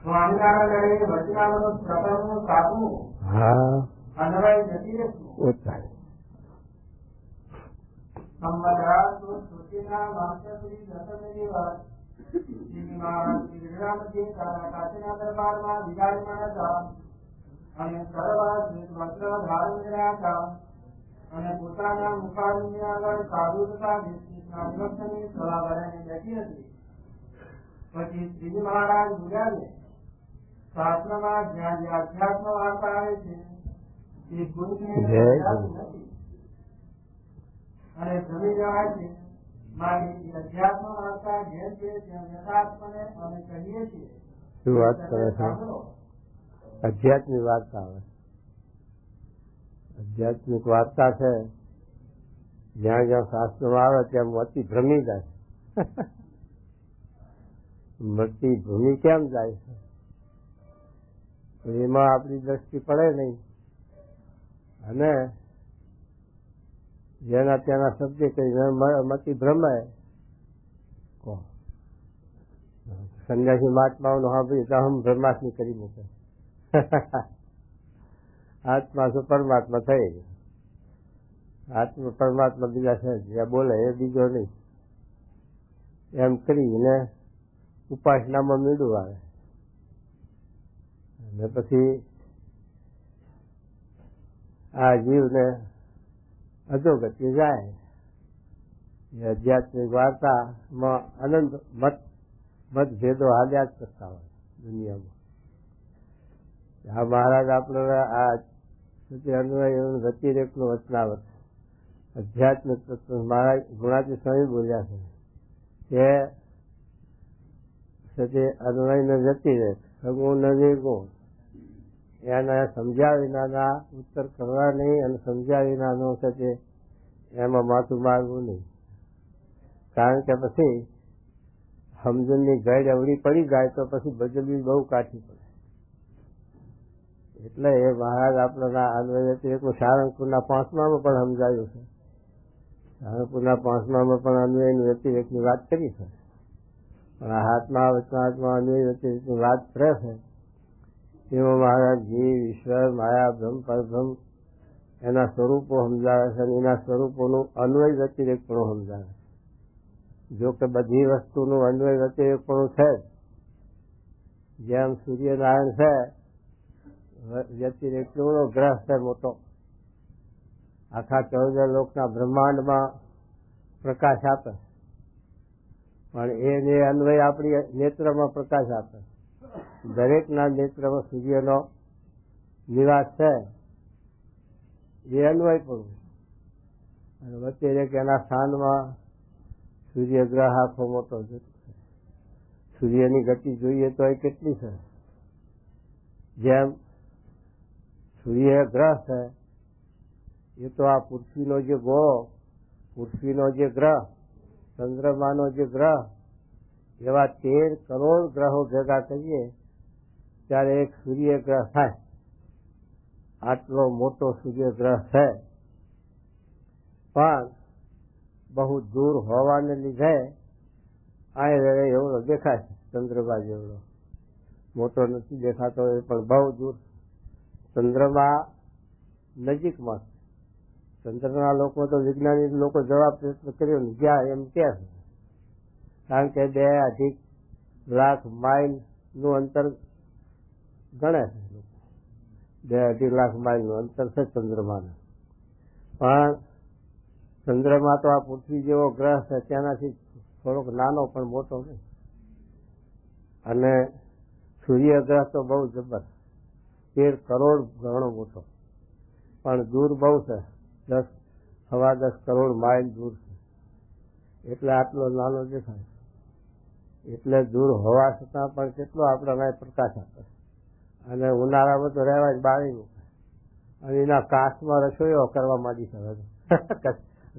સ્વામિનારાયણ વચનાનું પ્રકરણનું સાતમું અન્વય નથી સંવત્સરાના માસશ્રી દશમી વાત કાશીના દરબારમાં વિરાજમાન હતા અને વસ્ત્ર ધારણ કર્યા હતા અને પોતાના મુખારની આગળ સાધુ તથા વિલક્ષણની સલાહ ભરાઈને બેઠી હતી. પછી શ્રીજી મહારાજ બોલ્યા છે, શાસ્ત્રમાં જ્યાં જે અધ્યાત્મ વાર્તા આવે છે તે કોઈને નથી અને જમી જવાય છે. માટે અધ્યાત્મ વાર્તા જેમ છે તેમ યથાર્થપણે અમે કહીએ છીએ. શું વાત કરે છે? આધ્યાત્મિક વાર્તા આવે, આધ્યાત્મિક વાર્તા છે. જ્યાં જ્યાં શાસ્ત્રમાં આવે ત્યાં મતિ ભ્રમી જાય. મતિ ભૂમિ કેમ જાય છે? એમાં આપણી દ્રષ્ટિ પડે નહીં અને જેના ત્યાંના શબ્દ કઈ મતિ ભ્રમે. સંન્યાસી મહાત્માઓનો સાંભળી તો હમ બ્રહ્માસ્મી કરી મૂકે. આત્મા શું પરમાત્મા થઈ ગયો. આત્મા પરમાત્મા બીજા છે, જ્યાં બોલે એ બીજો નહીં એમ કરીને ઉપાસનામાં મીંડું આવે અને પછી આ જીવને અધોગતિ જાય. એ આધ્યાત્મિક વાર્તામાં અનંત મતભેદો હાલ્યા જ કરતા હોય દુનિયામાં. આ મહારાજ આપણે આ અન્વય વ્યતિરેકનું વચનાવત આધ્યાત્મિક તત્વ મહારાજ ગુણાતી સ્વામી બોલ્યા છે કે અન્વયને વ્યતિરેક સગુણ નિર્ગુણ એને સમજ્યા વિનાના ઉત્તર કરવા નહીં અને સમજ્યા વિનાનો છે તે એમાં માથું મારવું નહીં. કારણ કે પછી સમજણની ગઈડ અવળી પડી જાય તો પછી બદલવી બહુ કાઠી પડે. એટલે એ મહારાજ આપણા અન્વય વ્યતિરેકનું સારંગપુરના 5માં પણ સમજાયું છે. સારંગપુરના 5માં પણ અન્વયની વ્યતિરેકની વાત કરી છે. પણ આ હાથમાં વચનાત્મા અન્વય વ્યતિરેકની વાત કરે છે. એમાં મહારાજ જીવ, ઈશ્વર, માયા, બ્રહ્મ, પરબ્રહ્મ એના સ્વરૂપો સમજાવે છે અને એના સ્વરૂપોનું અન્વય વ્યતિરેક પણ સમજાવે છે. જો કે બધી વસ્તુનું અન્વય વ્યતિરેક પણ છે. જેમ સૂર્યનારાયણ છે વ્યતિરેક કેવડો ગ્રહ છે મોટો, આખા 14 લોકના બ્રહ્માંડમાં પ્રકાશ આપે, પણ એને અન્વય આપણી નેત્રમાં પ્રકાશ આપે. દરેકના નેત્રમાં સૂર્યનો નિવાસ છે એ અન્વય પણ અને વ્યતિરેક એના સ્થાનમાં સૂર્ય ગ્રહ આખો મોટો છે. સૂર્યની ગતિ જોઈએ તો એ કેટલી છે. જેમ સૂર્ય ગ્રહ છે એ તો આ પૃથ્વીનો જે ગોળો, પૃથ્વીનો જે ગ્રહ, ચંદ્રમાનો જે ગ્રહ, એવા 13 કરોડ ગ્રહો ભેગા કરીએ ત્યારે એક સૂર્ય ગ્રહ થાય. આટલો મોટો સૂર્ય ગ્રહ છે, પણ બહુ દૂર હોવાને લીધે અહીં એવડો દેખાય છે. ચંદ્રમા જેવડો મોટો નથી દેખાતો, એ પણ બહુ દૂર. ચંદ્રમા નજીકમાં છે. ચંદ્રના લોકો તો વિજ્ઞાનિક લોકો જવાબ પ્રયત્ન કર્યો ને જ્યાં એમ કે છે. કારણ કે 2-2.5 લાખ માઇલ નું અંતર ગણે છે. 2-2.5 લાખ માઇલ નું અંતર છે ચંદ્રમાને. પણ ચંદ્રમા તો આ પૃથ્વી જેવો ગ્રહ છે તેનાથી થોડોક નાનો પણ મોટો નહીં. અને સૂર્ય ગ્રહ તો બહુ જબર, 13 કરોડ ગણો મોટો, પણ દૂર બહુ છે. 10-10 કરોડ માઇલ દૂર છે. એટલે આટલો નાનો દેખાય. એટલે દૂર હોવા છતાં પણ કેટલો આપણા પ્રકાશ આપે. અને ઉનાળામાં તો રહેવા જ બાળી મૂકે. અને એના કાચમાં રસોઈઓ કરવા માંડી છે.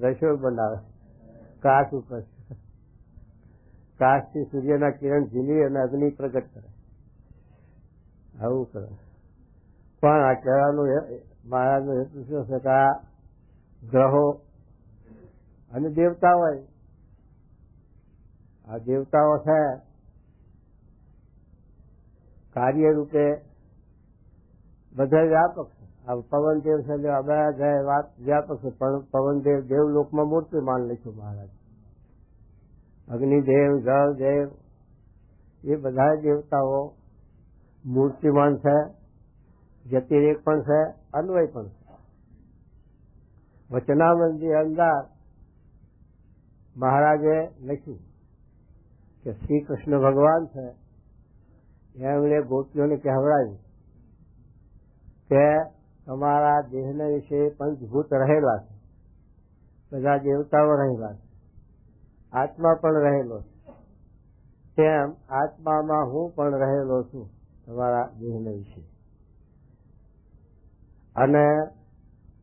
રસોઈ બનાવે કાચ ઉપર. કાચથી સૂર્યના કિરણ ઝીલી અને અગ્નિ પ્રગટ કરે. આવું કરે. પણ આ કહેવાનું મહારાજનો હેતુ શું છે કે આ ગ્રહો અને દેવતાઓ. આ દેવતાઓ છે કાર્ય રૂપે બધા વ્યાપક છે. આ પવનદેવ છે બધા વાત વ્યાપક છે, પણ પવનદેવ દેવલોકમાં મૂર્તિમાન લખ્યું મહારાજ. અગ્નિદેવ, જળદેવ એ બધા દેવતાઓ મૂર્તિમાન છે, વ્યતિરેક પણ છે, અન્વય પણ છે. વચનામૃતની અંદર મહારાજે લખ્યું કે શ્રી કૃષ્ણ ભગવાન છે એમણે ગોપીઓને કહેવડાવ્યું કે તમારા દેહના વિશે પંચભૂત રહેલા છે, બધા દેવતાઓ રહેલા છે, આત્મા પણ રહેલો છે, તેમ આત્મામાં હું પણ રહેલો છું તમારા દેહના વિશે. અને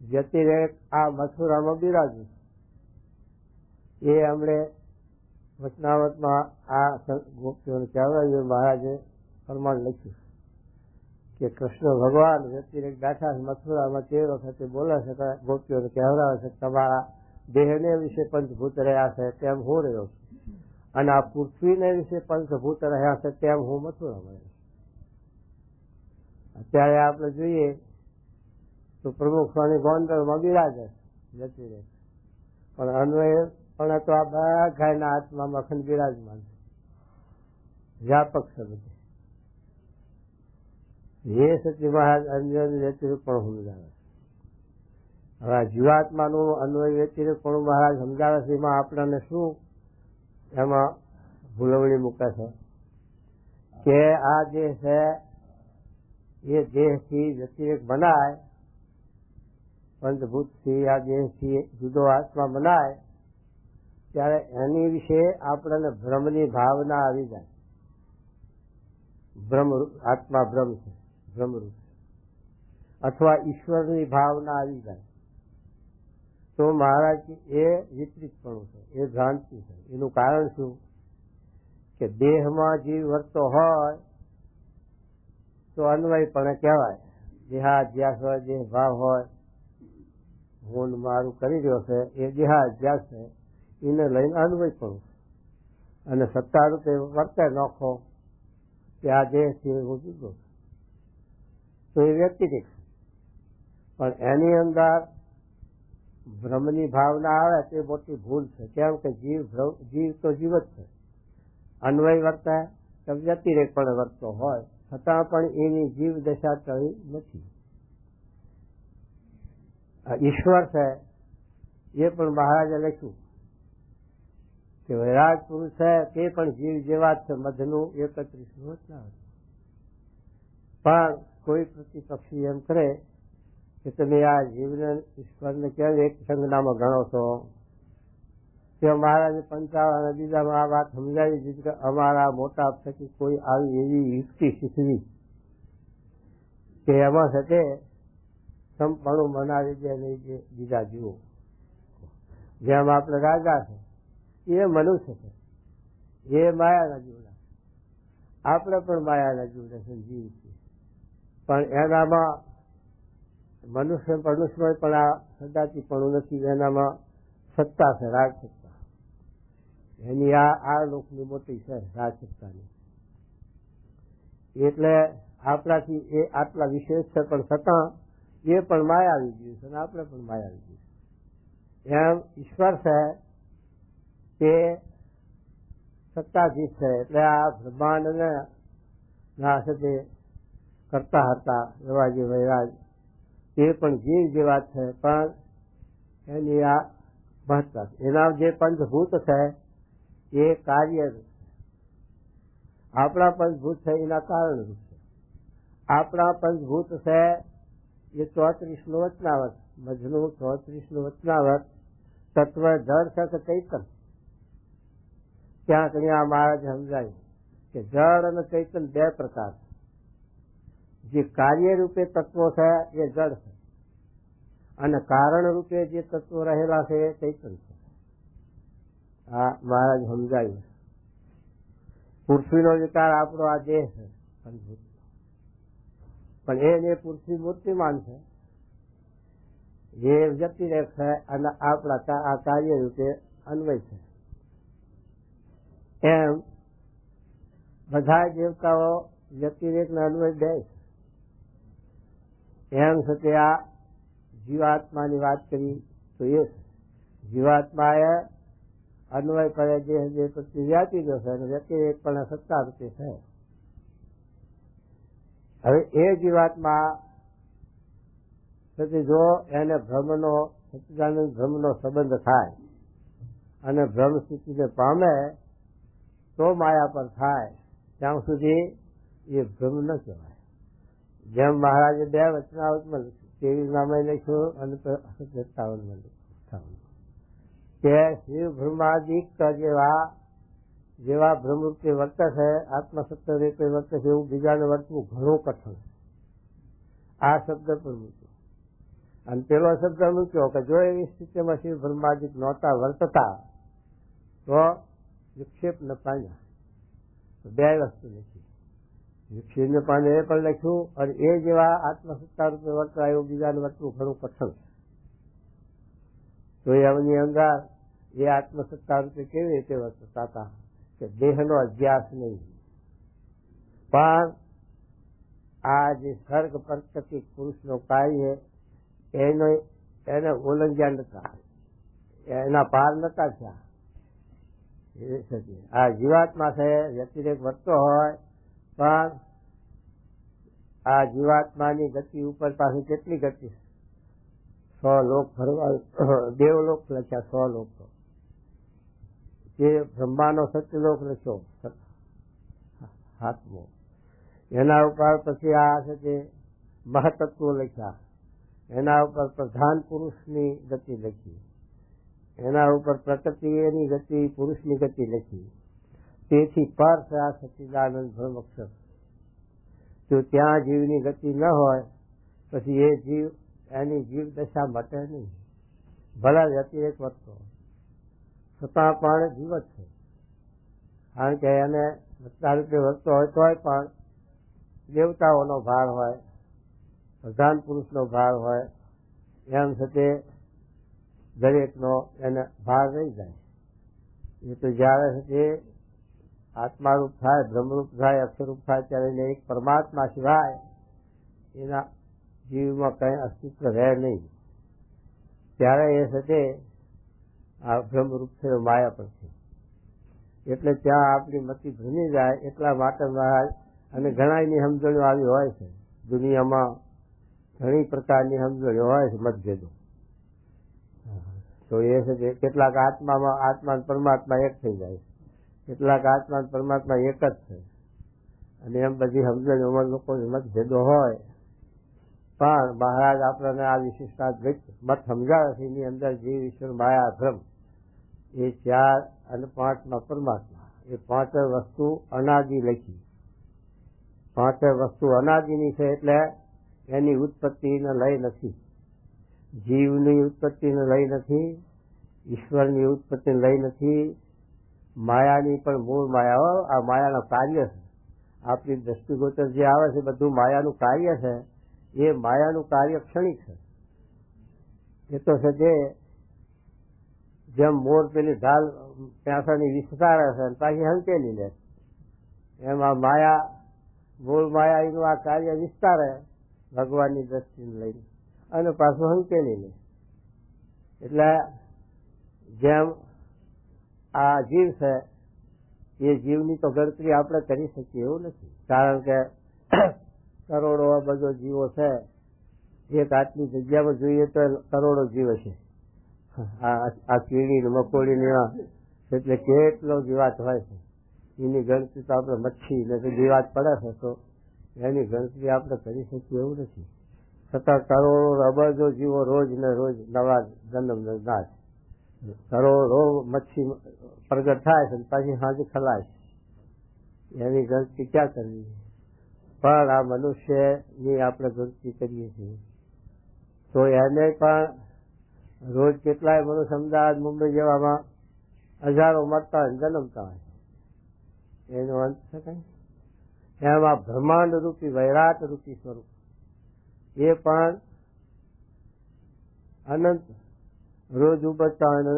વ્યતિરેક આ મથુરામાં બિરાજુ છે. એ હમણે વચનાવતમાં આ ગોપીઓને કહેવાયું. મહારાજે પ્રમાણ લખ્યું કે કૃષ્ણ ભગવાન વ્યતિરેક બેઠા છે મથુરામાં, તે વખતે બોલે છે કે ગોપીઓને કહેવડાવે છે તમારા દેહને વિશે પંચભૂત રહ્યા છે તેમ હું રહ્યો છું, અને આ પૃથ્વીને વિશે પંચભૂત રહ્યા છે તેમ હું મથુરામાં રહ્યો છું. અત્યારે આપણે જોઈએ તો પ્રમુખ સ્વામી ગોંડલમાં બિરાજે વ્યતિરેક, પણ અન્વય પણ તો આ બધાના આત્મામાં અખંડ બિરાજમાન છે, વ્યાપક છે બધે. એ સચી મહારાજ અન્વય વ્યતિરેક પણ સમજાવે છે. હવે જીવાત્માનું અન્વય વ્યતિરેક પણ મહારાજ સમજાવે છે. એમાં આપણને શું એમાં ભૂલવણી મૂકે છે કે આ દેહ છે એ દેહથી વ્યતિરેક બનાય, પંચભૂતથી આ દેહથી જુદો આત્મા બનાય ત્યારે એની વિશે આપણને ભ્રમની ભાવના આવી જાય. બ્રહ્મ આત્મા બ્રહ્મ છે, બ્રહ્મરૂપ છે, અથવા ઈશ્વરની ભાવના આવી જાય તો મહારાજ એ વિપરીતપણું છે, એ ભ્રાંતિ છે. એનું કારણ શું કે દેહમાં જીવ વર્તો હોય તો અન્વયપણે કહેવાય. દેહાધ્યાસ હોય, દેહ ભાવ હોય, હું મારું કરી રહ્યો છે એ દેહાધ્યાસ છે, એને લઈને અન્વયપણું. અને સત્તા રૂપે વર્તે નોખો કે આ દેહથી હું જુદો તો એ વ્યતિરેક છે. પણ એની અંદર ભ્રમની ભાવના આવે તે મોટી ભૂલ છે. કેમ કે જીવ તો જીવ જ છે, અન્વય વર્તે તો વ્યતિરેક પણ વર્તતો હોય છતાં પણ એની જીવ દશા ટળી નથી. ઈશ્વર છે એ પણ મહારાજે લખ્યું કે વૈરાગ પુરુષ છે તે પણ જીવ જેવા જ છે, મધનું 31નું વચનાવૃત. પણ કોઈ પ્રતિપક્ષી એમ કરે કે તમે આ જીવને ઈશ્વરને કેમ એક સંજ્ઞામાં ગણો છો? તે મહારાજે 55 બીજામાં આ વાત સમજાવી દીધી કે અમારા મોટા થકી કોઈ આવી એવી યુક્તિ શીખવી કે એમાં છે તે સંપણું બનાવી દે નહીં જે બીજા જીવો. જેમ આપણે રાજા છે એ મનુષ્ય છે, એ માયાના જીવડા, આપણે પણ માયાના જીવડા છે, જીવ છે. પણ એનામાં મનુષ્ય પણ આ સદાતીપણું નથી, એનામાં સત્તા છે, રાજ સત્તા. એની આ લોકની મોટી છે રાજ સત્તાની. એટલે આપણાથી એ આટલા વિશેષ છે, પણ છતાં એ પણ માયા આવી ગયું છે અને આપણે પણ માયા આવી ગયું છે. એમ ઈશ્વર છે તે સત્તાધીશ છે. એટલે આ બ્રહ્માંડને ના છે તે કરતા હતા એવા જે વૈરાગ એ પણ જીવ જેવા છે, પણ એની આ મહત્તા છે. એના જે પંચભૂત છે એ કાર્યરૂપ છે, આપણા પંચભૂત છે એના કારણરૂપ છે. આપણા પંચભૂત છે એ 34નું વચનાવત, મજનું 34નું વચનાવત તત્વ જળ છે કે ચૈતન. ત્યાં કણી આ મહારાજે સમજાયું કે જળ અને ચૈતન બે પ્રકાર છે. જે કાર્ય રૂપે તત્વો છે એ જળ છે, અને કારણ રૂપે જે તત્વો રહેલા છે એ ચૈતન છે. આ મહારાજ સમજાયું. પૃથ્વીનો વિકાર આપણો આ દેહ છે પંચભૂત, પણ એને પૃથ્વી મૂર્તિમાન છે, જે વ્યતિરેક છે અને આપણા આ કાર્ય રૂપે અન્વય છે. એમ બધા દેવતાઓ વ્યતિરેક ને અન્વય દે છે. એમ છતાં આ જીવાત્માની વાત કરી તો એ છે જીવાત્મા એ અન્વય કરે જે પ્રતિ વ્યાપીનો છે અને વ્યતિરેક પણ સત્તા રૂપે છે. હવે એ જીવાત્મા જો એને ભ્રમનો સચ્ચિદાનંદ ભ્રમનો સંબંધ થાય અને ભ્રમ સ્થિતિને પામે તો માયા પર થાય, ત્યાં સુધી એ ભ્રમ ન કહેવાય. જેમ મહારાજે 2 વચનાવતમાં લખ્યું, 23 લખ્યું અને 57 લખ્યું કે શિવ ભ્રમાદિક જેવા ભ્રમરૂપે વર્તે છે, આત્મસત્ય રૂપે વર્તે છે, એવું બીજાને વર્તવું ઘણું કઠણ. આ શબ્દ પણ મૂક્યો અને પેલો શબ્દ મૂક્યો કે જો એવી સ્થિતિમાં શિવ ભ્રમાદિક નહોતા વર્તતા તો વિક્ષેપ ન પામ્યા. 2 વસ્તુ લખી, વિક્ષેપ ન પામે એ પણ લખ્યું અને એ જેવા આત્મસત્તા રૂપે વર્તવા એવું બીજાને વર્તવું ઘણું કઠણ. તો એમની અંદર એ આત્મસત્તા રૂપે કેવી રીતે વર્તતા હતા કે દેહનો અભ્યાસ નહીં, પણ આ જે સર્ગ પ્રકૃતિ પુરુષનો કાર્ય એને ઉલ્લંઘ્યા નતા, એના પાર નતા થયા. આ જીવાત્મા છે વ્યતિરેક વર્તો હોય પણ આ જીવાત્માની ગતિ ઉપર પાસે કેટલી ગતિ? 100 લોક ફરવા, દેવલોક લખ્યા 100 લોક, જે બ્રહ્માનો સત્યલોક લખ્યો 7મો, એના ઉપર પછી આ છે તે મહતત્વો લખ્યા, એના ઉપર પ્રધાન પુરુષની ગતિ લખી, એના ઉપર પ્રકૃતિની ગતિ, પુરુષની ગતિ લખી. તેથી પર છે આ સચ્ચિદાનંદ બ્રહ્મ અક્ષર. જો ત્યાં જીવની ગતિ ન હોય પછી એ જીવ એની જીવ દશા માટે નહીં, ભલા વ્યતિરેક વર્તો છતાં પણ જીવ જ છે. કારણ કે એને સત્તા રૂપે વર્તો હોય તોય પણ દેવતાઓનો ભાર હોય, પ્રધાન પુરુષનો ભાર હોય, એમ છતે દરેકનો એને ભાર રહી જાય. એ તો જયારે તે આત્મારૂપ થાય, બ્રહ્મરૂપ થાય, અક્ષરરૂપ થાય ત્યારે એને એક પરમાત્મા સિવાય એના જીવમાં કઈ અસ્તિત્વ રહે નહીં. ત્યારે એ સાથે આ બ્રહ્મરૂપ છે માયા પણ છે. એટલે ત્યાં આપણી મતિ ભૂલી જાય. એટલા માટે મહારાજ અને ઘણાની સમજણો આવી હોય છે દુનિયામાં, ઘણી પ્રકારની સમજણો હોય છે મતભેદો. તો એ છે કેટલાક આત્મા પરમાત્મા એક થઈ જાય, કેટલાક આત્મા પરમાત્મા એક જ છે, અને એમ બધી સમજણોમાં લોકો મતભેદો હોય. પણ મહારાજ આપણને આ વિશેષતા મત સમજાવે છે. એની અંદર જીવ, ઈશ્વર, માયા, ભ્રમ એ 4 અને 5માં પરમાત્મા, એ 5 વસ્તુ અનાદિ લખી. 5 વસ્તુ અનાદિની છે એટલે એની ઉત્પત્તિને લઈ નથી, જીવની ઉત્પત્તિને લઈ નથી, ઈશ્વરની ઉત્પત્તિને લઈ નથી, માયાની પણ મૂળ માયા. આ માયાનું કાર્ય છે. આપણી દ્રષ્ટિગોચર જે આવે છે બધું માયાનું કાર્ય છે. એ માયાનું કાર્ય ક્ષણિક છે. એ તો છે જે જેમ મોર પેલી ઢાલ પ્યાસાની વિસ્તારે છે અને પાછી હંકેલી લે, એમ આ માયા, મૂળ માયા એનું આ કાર્ય વિસ્તારે ભગવાનની દ્રષ્ટિને લઈને અને પાછું હંકેલી લે. એટલે જેમ આ જીવ છે એ જીવની તો ગણતરી આપણે કરી શકીએ એવું નથી. કારણ કે કરોડો અબજો જીવો છે. એક આટલી જગ્યામાં જોઈએ તો કરોડો જીવ છે. આ કીડી ને મકોડી ને એટલે કેટલો જીવાત હોય છે. એની ગણતરી તો આપણે મચ્છી ને જીવાત પડે છે તો એની ગણતરી આપણે કરી શકીએ એવું નથી. છતાં કરોડો અબજો જીવો રોજ ને રોજ નવા જન્મ નાશ, કરોડો મચ્છી પ્રગટ થાય છે પાછી સાંજે ખલાય છે. એની ગણતરી ક્યાં કરવી? પણ આ મનુષ્યની આપણે ગણતરી કરીએ છીએ તો એને પણ રોજ કેટલાય મનુષ્ય અમદાવાદ, મુંબઈ જેવામાં હજારો મરતા હોય, જન્મતા હોય. એનો અંત છે કઈ? એમાં બ્રહ્માંડ રૂપી, વૈરાટ રૂપી સ્વરૂપ એ પણ અનંત રોજ ઉબરતા હોય ને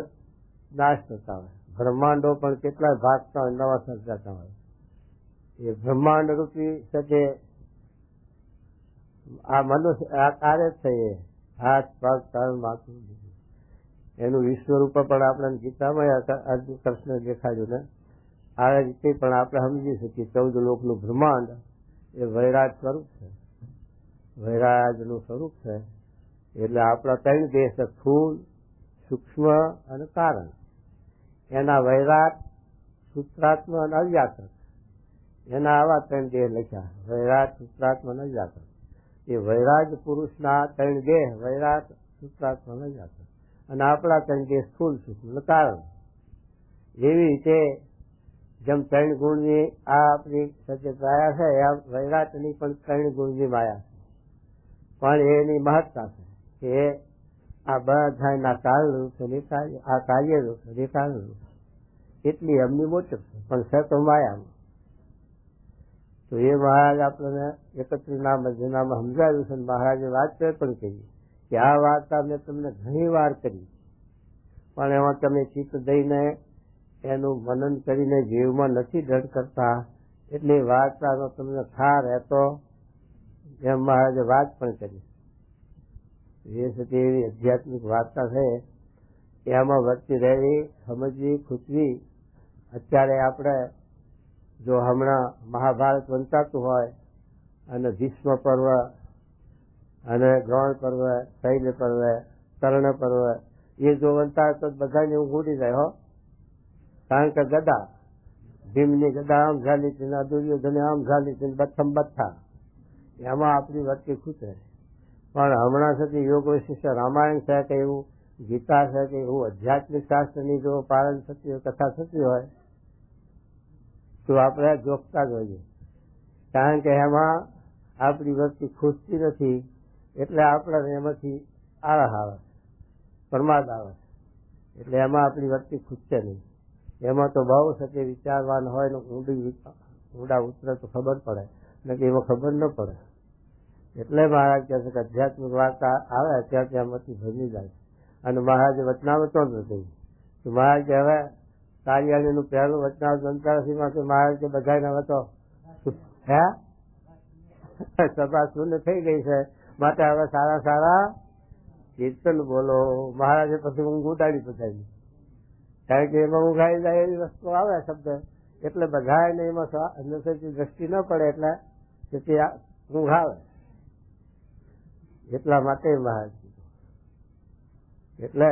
નાશ થતા હોય. બ્રહ્માંડો પણ કેટલાય ભાગતા હોય, નવા સર્જાતા હોય. એ બ્રહ્માંડ રૂપી સાથે આ મનુષ્ય આ કાર્ય જ છે. એ હાથ પગ તન માથું એનું વિશ્વરૂપ પણ આપણે ગીતામાં અર્જુન કૃષ્ણ દેખાડ્યું ને આ રીતે પણ આપણે સમજી શકીએ. 14 લોકનું બ્રહ્માંડ એ વૈરાજ સ્વરૂપ છે, વૈરાજનું સ્વરૂપ છે. એટલે આપણા 3 દેહ છે, સ્થૂળ, સૂક્ષ્મ અને કારણ. એના વૈરાટ, સૂત્રાત્મ અને અવ્યાકૃત. એના આવા 3 દેહ લખ્યા, વૈરાટ, સૂત્રાત્મ અને અવ્યાકૃત. એ વૈરાજ પુરુષના 3 દેહ, વૈરાટ, સૂત્રાત્મ અને અવ્યાકૃત. અને આપણા 3 દેહ સ્થૂળ, સૂક્ષ્મ અને કારણ. એવી રીતે જેમ 3 ગુણની આ આપણી સજ્જતાયા છે, એમ વૈરાટની પણ 3 ગુણની માયા છે. પણ એની મહત્તા છે કે આ બધાના કારણરૂપ છે, આ કાર્યરૂપ છે, કારણરૂપ એટલી એમની મોટપ છે, પણ છે તો માયામાં. તો એ મહારાજ આપણને 31 મધ્યનામાં સમજાવ્યું છે. મહારાજે વાત પણ કહી કે આ વાર્તા મેં તમને ઘણી વાર કરી, પણ એમાં તમે ચિત્ત દઈને એનું મનન કરીને જીવમાં નથી દૃઢ કરતા, એટલે વાર્તાનો તમને થાર રહેતો, એમ મહારાજે વાત પણ કરી. એ છે એવી આધ્યાત્મિક વાર્તા છે, એમાં વર્તી રહેવી, સમજવી, ખૂટવી. અત્યારે આપણે જો હમણાં મહાભારત વંચાતું હોય અને ભીષ્મ પર્વ અને દ્રોણ પર્વ, શૈલ્ય પર્વ, કર્ણ પર્વ એ જો વંચાય તો બધાને ઊંઘ ઉડી જાય. હો, કારણ કે ગદા, ભીમની ગદા આમ ઝાલી છે, દુર્યોધને આમ ઝાલી છે, બથમ બથા, એમાં આપણી વર્તી ખૂટે. પણ હમણાં સુધી યોગ વિશિષ્ટ રામાયણ છે કે એવું ગીતા છે કે એવું આધ્યાત્મિક શાસ્ત્રની જો પાલન થતી હોય, કથા થતી હોય તો આપણે જોખતા જ હોઈએ. કારણ કે એમાં આપણી વસ્તુ ખૂટતી નથી, એટલે આપણે એમાંથી આળસ આવે, પ્રમાદ આવે. એટલે એમાં આપણી વસ્તુ ખૂટશે નહીં. એમાં તો બહુ સાથે વિચારવાન હોય ને ઊંડા ઉતરે તો ખબર પડે, એટલે એમાં ખબર ન પડે. એટલે મહારાજ કહે છે કે આધ્યાત્મિક વાર્તા આવે ત્યાં ત્યાંમાંથી ભરી જાય. અને મહારાજે વચનાવતો જ નથી. તો મહારાજ કે હવે કાર્યાલયનું પહેલું વચનાવત અંતરસીમાં કે મહારાજ કે બધાને હવે તો હે સભા શૂન્ય થઈ ગઈ છે, માટે હવે સારા સારા કીર્તન બોલો. મહારાજે પછી ઊંઘ ઉડાડી બધાની, કારણ કે એમાં ઊંઘાઈ જાય એવી વસ્તુ આવે શબ્દ, એટલે બધાને એમાં દ્રષ્ટિ ન પડે, એટલે ઊંઘ આવે. એટલા માટે મહારાજ કીધું. એટલે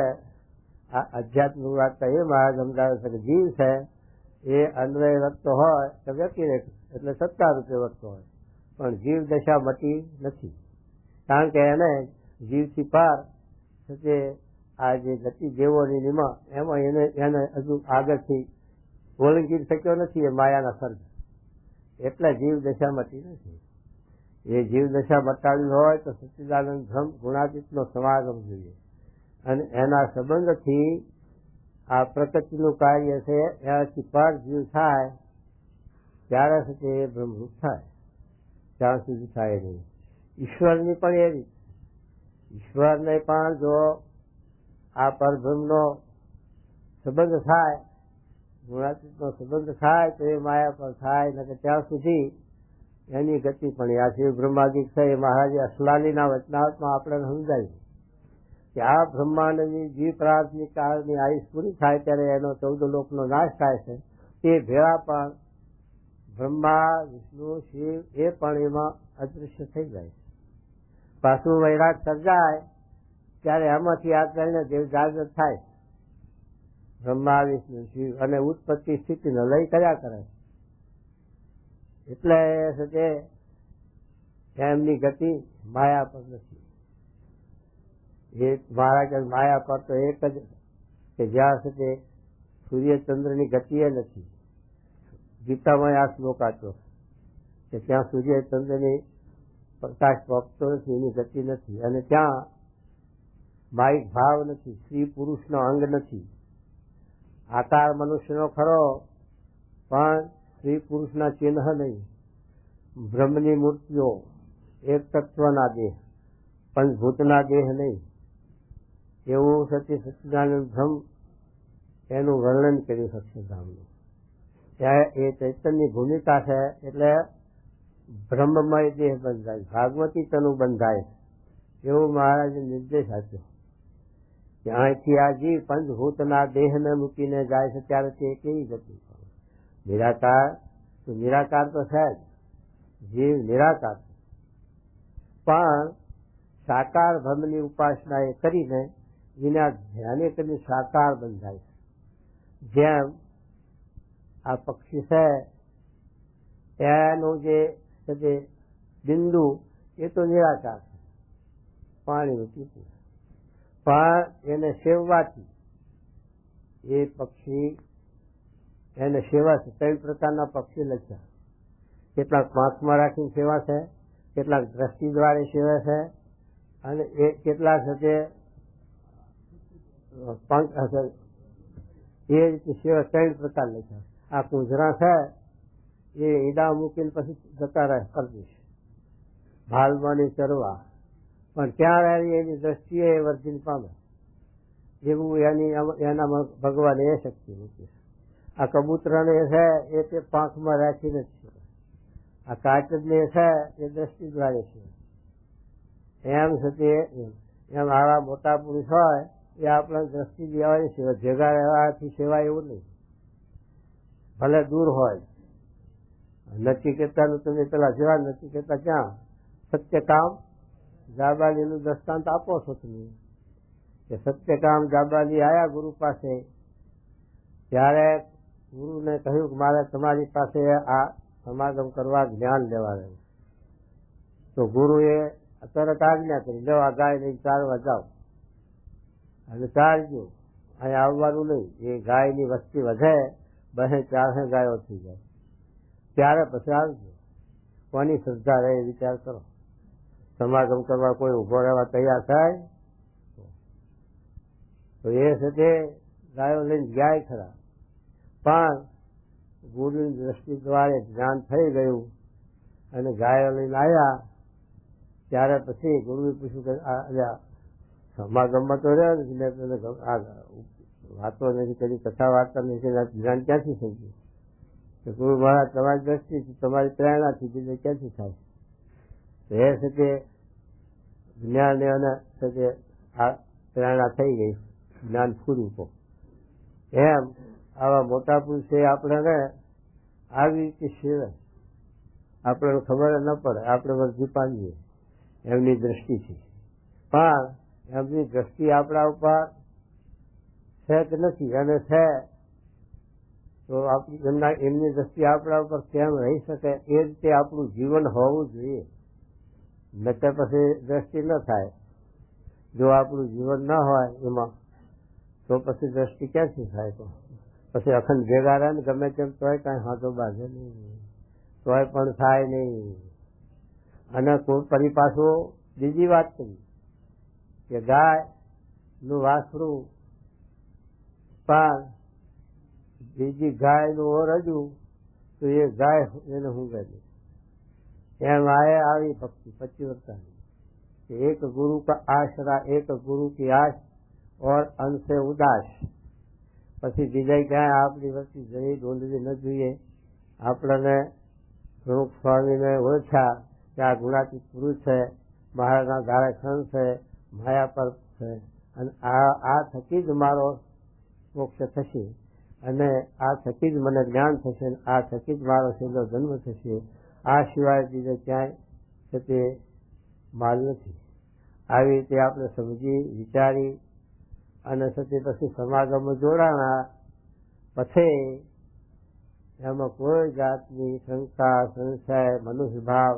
આ આધ્યાત્મિક વાર્તા એ મહારાજ સમજાવે છે કે જીવ છે એ અન્વય વખતો હોય તો વ્યતિરેક એટલે સત્તા રૂપે વખતો હોય, પણ જીવ દશા મટી નથી. કારણ કે એને જીવથી પાર જે આ જે ગતિ દેવોની નિમા એમાં એને હજુ આગળથી ઓળંગી શક્યો નથી એ માયાના સર્ગ, એટલે જીવ દશા મટી નથી. એ જીવ દશા મટાવી હોય તો સચ્ચિદાનંદ બ્રહ્મ ગુણાતીતનો સમાગમ જોઈએ, અને એના સંબંધથી આ પ્રકૃતિનું કાર્ય છે એનાથી પર જીવ થાય ત્યારે સુધી એ બ્રહ્મરૂપ થાય, ત્યાં સુધી થાય નહીં. ઈશ્વરની પણ એવી, ઈશ્વરને પણ જો આ પરબ્રહ્મનો સંબંધ થાય, ગુણાતીતનો સંબંધ થાય તો એ માયા પર થાય, ને ત્યાં સુધી એની ગતિ પણ આ શિવ બ્રહ્માદિક છે. એ મહારાજે અસલાલીના વચનાવતમાં આપણે સમજાવ્યું કે આ બ્રહ્માંડની જીવ પ્રાર્થની કાળની આયુષ પૂરી થાય ત્યારે એનો 14 લોકનો નાશ થાય છે. તે ભેળા પણ બ્રહ્મા, વિષ્ણુ, શિવ એ પણ એમાં અદૃશ્ય થઈ જાય છે. પાછું વૈરાટ સર્જાય ત્યારે એમાંથી આ કરીને દેવ જાગૃત થાય, બ્રહ્મા, વિષ્ણુ, શિવ, અને ઉત્પત્તિ સ્થિતિનો લય કર્યા કરે. એટલે એમની ગતિ માયા પર નથી. એ મહારાજ માયા પર તો એક જ કે જ્યાં સુધી સૂર્યચંદ્રની ગતિ એ નથી. ગીતામાં આ શ્લોક આપ્યો કે ત્યાં સૂર્યચંદ્રની પ્રકાશ પહોંચતો નથી, એની ગતિ નથી. અને ત્યાં માઇક ભાવ નથી, સ્ત્રી પુરુષનો અંગ નથી. આકાર મનુષ્યનો ખરો, પણ સ્ત્રી પુરુષના ચિહ્ન નહીં. બ્રહ્મની મૂર્તિઓ, એક તત્વના દેહ, પંચભૂતના દેહ નહીં. એવું સચ્ચિદાનંદ બ્રહ્મ એનું વર્ણન કર્યું અક્ષરધામનું. એ ચૈતન્યની ભૂમિકા છે એટલે બ્રહ્મમય દેહ બંધાય, ભાગવતી તનુ બંધાય, એવું મહારાજે નિર્દેશ આપ્યો કે અહીંથી આ જીવ પંચભૂતના દેહને મૂકીને જાય છે ત્યારે તે કેવી ગતિ નિરાકાર. તો નિરાકાર તો છે જ, જીવ નિરાકાર, પણ સાકાર બ્રહ્મની ઉપાસના એ કરીને વિના ધ્યાને કરીને સાકાર બંધાય છે. જેમ આ પક્ષી છે એનું જે બિંદુ એ તો નિરાકાર છે, પાણીનું ટીપું, પણ એને સેવવાથી એ પક્ષી એને સેવા છે. 3 પ્રકારના પક્ષી લખ્યા, કેટલાક પાંખમાં રાખીને સેવા છે, કેટલાક દ્રષ્ટિ દ્વારા સેવા છે, અને એ કેટલાક છે પંખ હશે, એ રીતે સેવા 3 પ્રકાર લખ્યા. આ કુંજરા છે એ ઈડા મૂકીને પછી જતા રહે પરદેશ ભાલવાની ચરવા, પણ ત્યાં એની દ્રષ્ટિએ વર્જિન પામે એવું એનામાં ભગવાને એ શક્તિ મૂકી. આ કબૂતરને છે એ તે પાંખમાં રાખીને જ છે, આ કાચને છે એ દ્રષ્ટિ દ્વારા છે. એમ છે તે એમ આવા મોટા પુરુષ હોય એ આપણા દ્રષ્ટિ દેવાની સેવા, ભેગા રહેવાથી સેવા એવું નહીં, ભલે દૂર હોય. નચિકેતાનું તમે પેલા જેવા નચિકેતા ક્યાં સત્યકામ જાબાલીનું દ્રષ્ટાંત આપો છો તમે કે સત્યકામ જાબાલી આયા ગુરુ પાસે, ત્યારે ગુરુને કહ્યું કે મારે તમારી પાસે આ સમાગમ કરવા જ્ઞાન લેવા રહ્યું. તો ગુરુએ તરત આજ્ઞા કરી, લો આ ગાય લઈને ચારવા જાઓ અને ચારજો, અહીંયા આવવાનું નહીં. એ ગાયની વસ્તી વધે, 200-400 ગાયો થઈ જાય ત્યારે પછી આવજો. કોની શ્રદ્ધા રહે વિચાર કરો. સમાગમ કરવા કોઈ ઉભો રહેવા તૈયાર થાય તો એ છે તે ગાયો લઈને જાય ખરા, પણ ગુરુની દ્રષ્ટિ દ્વારા જ્ઞાન થઈ ગયું અને ગાયો લઈને આવ્યા ત્યારે પછી ગુરુએ પૂછ્યું કે સમાગમમાં તો રહ્યો નથી, મેં તને વાતો નથી કરી, કથા વાર્તા નથી કરી, જ્ઞાન ક્યાંથી થઈ ગયું? કે ગુરુ મહારાજ તમારી દ્રષ્ટિથી, તમારી પ્રેરણાથી બીજે ક્યાંથી થાય? એ છે તે જ્ઞાન અને આ પ્રેરણા થઈ ગઈ, જ્ઞાન પૂરું તો. એમ આવા મોટા પુરુષે આપણને આવી રીતે સેવે, આપણને ખબર ન પડે, આપણે વર્જી પામીએ એમની દ્રષ્ટિથી, પણ એમની દ્રષ્ટિ આપણા ઉપર છે કે નથી, અને છે તો એમની દ્રષ્ટિ આપણા ઉપર કેમ રહી શકે એ રીતે આપણું જીવન હોવું જોઈએ. નકર પછી દ્રષ્ટિ ન થાય. જો આપણું જીવન ન હોય એમાં તો પછી દ્રષ્ટિ ક્યાંથી થાય? તો પછી અખંડ ભેગા રહે ને ગમે તેમ તોય કાંઈ હાથો બાંધે નહીં, તોય પણ થાય નહીં. અને ફરી પાછું બીજી વાત કરી કે ગાયનું વાસરું પણ બીજી ગાયનું રજવું તો એ ગાય એને ઊંઘે નહીં. એમ આવી ભક્તિ પતિવ્રતાની कि एक गुरु का आसरा, एक गुरु की आस और अन्न से उदास. પછી બીજા ક્યાંય આપણી વસ્તી જઈ ડોંડવી ન જોઈએ. આપણને પ્રમુખ સ્વામીને ઓળખ્યા કે આ ગુણાતીત પુરુષ છે, મહારાજના ધારાખંડ છે, માયા પર છે, અને આ થકી જ મારો મોક્ષ થશે, અને આ થકી જ મને જ્ઞાન થશે, આ થકી જ મારો છેલ્લો જન્મ થશે. આ સિવાય બીજે ક્યાંય છે તે માલ નથી. આવી રીતે આપણે સમજી વિચારી અને સતી પછી સમાગમમાં જોડાણા પછી એમાં કોઈ જાતની શંકા, સંશય, મનુષ્ય ભાવ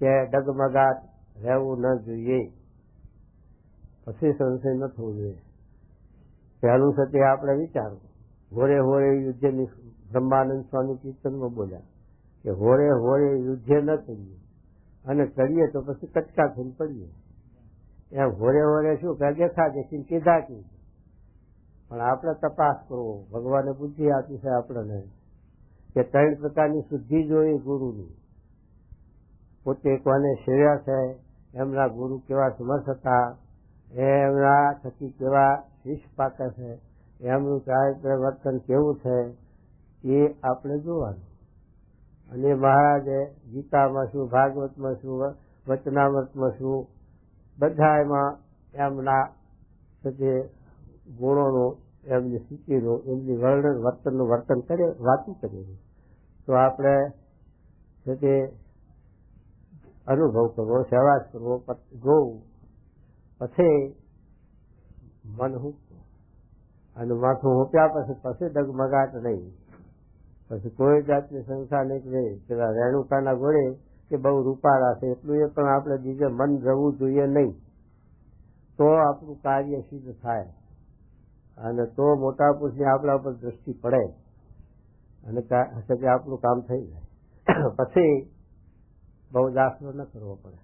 કે ડગમગાટ રહેવું ન જોઈએ. પછી સંશય ન થવું જોઈએ. પહેલું સત્ય આપણે વિચારવું. હોરે હોરે યુદ્ધની બ્રહ્માનંદ સ્વામી કીર્તનમાં બોલ્યા કે હોરે હોરે યુદ્ધ ન કરીએ, અને કરીએ તો પછી કટકા થઈને પડીએ. એમ હોરે હોરે શું કે દેખા દેખીને કીધા કીધું. પણ આપણે તપાસ કરવો. ભગવાને બુદ્ધિ આપી છે આપણને કે 3 પ્રકારની શુદ્ધિ જોઈએ ગુરુની. પોતે કોને સેવ્યા છે, એમના ગુરુ કેવા સમર્થ હતા, એમના થકી કેવા શીશ પાકે છે, એમનું ચારિત્ર વર્તન કેવું છે એ આપણે જોવાનું. અને મહારાજે ગીતામાં શું, ભાગવતમાં શું, વચનામૃતમાં શું, બધા એમાં એમના જે ગુણોનું, એમની સ્થિતિનું, એમની વર્તનનું વર્તન કરે, વાતું કરીએ તો આપણે તે અનુભવ કરવો, સહેવાસ કરવો, જોવું, પછી મન હૂંકવું. અને માથું હૂંપ્યા પછી ડગમગાટ નહીં, પછી કોઈ જાતની સંખ્યા નહીં. પેલા રેણુકાના ઘોડે કે બહુ રૂપાળા છે એટલું એ પણ આપણે બીજે મન જવું જોઈએ નહીં, તો આપણું કાર્ય સિદ્ધ થાય અને તો મોટા પુરુષની આપણા ઉપર દ્રષ્ટિ પડે અને આપણું કામ થઈ જાય. પછી બહુ દાખલો ન કરવો પડે,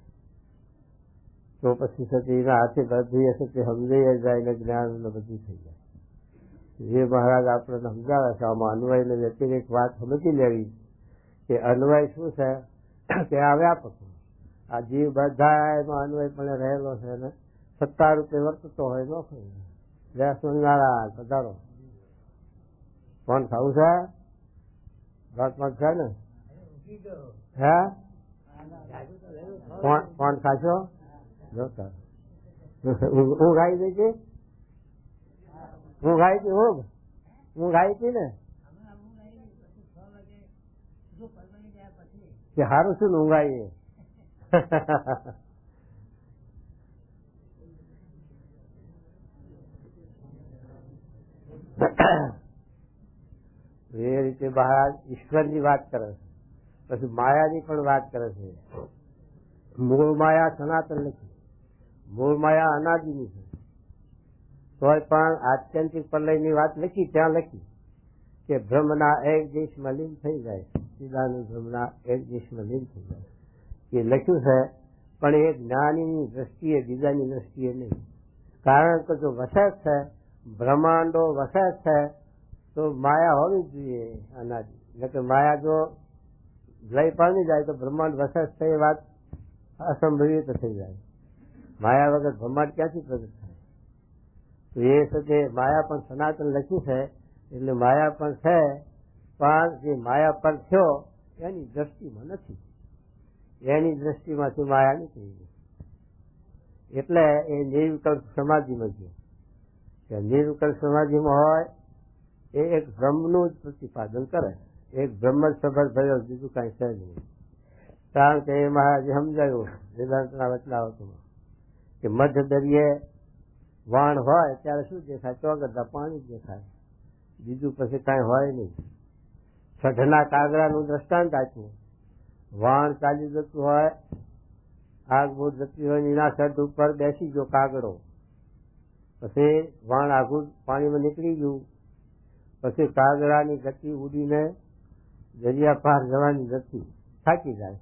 તો પછી સતીના હાથે બધી સતી સમજાઈ જાય ને જ્ઞાન બધું થઈ જાય. જે મહારાજ આપણને સમજાવે છે આમાં અન્વયને વ્યતિરેક વાત સમજી લેવી કે અન્વય શું છે કે આ વ્યાપક, આ જીવ બધા એમાં અન્વય પણ રહેલો છે ને સત્તા રૂપે વર્તતો હોય. નો જય સ્વામિનારાયણ, પધારો. કોણ ખાવું છે? ભાતમાં છે ને? હે કોણ ખાશો? જોતા ઊંઘ આવી ગઈ હતી, ઊંઘ આવી હતી, ઊંઘ આવી હતી ને કે સારું શું ઊંઘ આવી? એ રીતે મહારાજ ઈશ્વરની વાત કરે છે, પછી માયાની પણ વાત કરે છે. મૂળ માયા સનાતન નથી, મૂળ માયા અનાદિની છે. તોય પણ આત્યંતિક પ્રલયની વાત લખી, ત્યાં લખી કે બ્રહ્મના એક દેશમાં લીન થઈ જાય, સીધાનું બ્રહ્મના એક દેશમાં લીન થઈ જાય એ લખ્યું છે. પણ એ જ્ઞાનીની દ્રષ્ટિએ, બીજાની દ્રષ્ટિએ નહીં. કારણ કે જો વસે છે, બ્રહ્માંડો વસે છે, તો માયા હોવી જોઈએ અનાદિ. એટલે કે માયા જો લઈ પામી જાય તો બ્રહ્માંડ વસે છે એ વાત અસંભવિત થઈ જાય. માયા વગર બ્રહ્માંડ ક્યાંથી પ્રગટ થાય? તો એ સાથે માયા પણ સનાતન લખ્યું છે, એટલે માયા પણ છે, પણ જે માયા પર થયો એની દ્રષ્ટિમાં નથી, એની દ્રષ્ટિમાંથી માયા નીકળી ગઈ. એટલે એ નિર્વિકલ્પ સમાધિમાં ગયો. કે નિર્વિકલ્પ સમાધિમાં હોય એ એક બ્રહ્મનું જ પ્રતિપાદન કરે, એક બ્રહ્મ જ સફળ થયો, બીજું કઈ છે જ નહીં. કારણ કે એ મહારાજે સમજાયું વેદાંતના વચનાવતમાં કે મધ્ય દરિયે વાણ હોય ત્યારે શું દેખાય? ચોગડતા પાણી જ દેખાય, બીજું પછી કઈ હોય નહીં. સઢના કાગડાનું દ્રષ્ટાંત આપ્યું. વાણ ચાલી જતું હોય, આગ બહુ જતી હોય, એના સઢ ઉપર બેસી ગયો કાગડો, પછી વાણ આઘું પાણીમાં નીકળી ગયું, પછી કાગડાની ગતિ ઉડીને દરિયા પાર જવાની ગતિ થાકી જાય,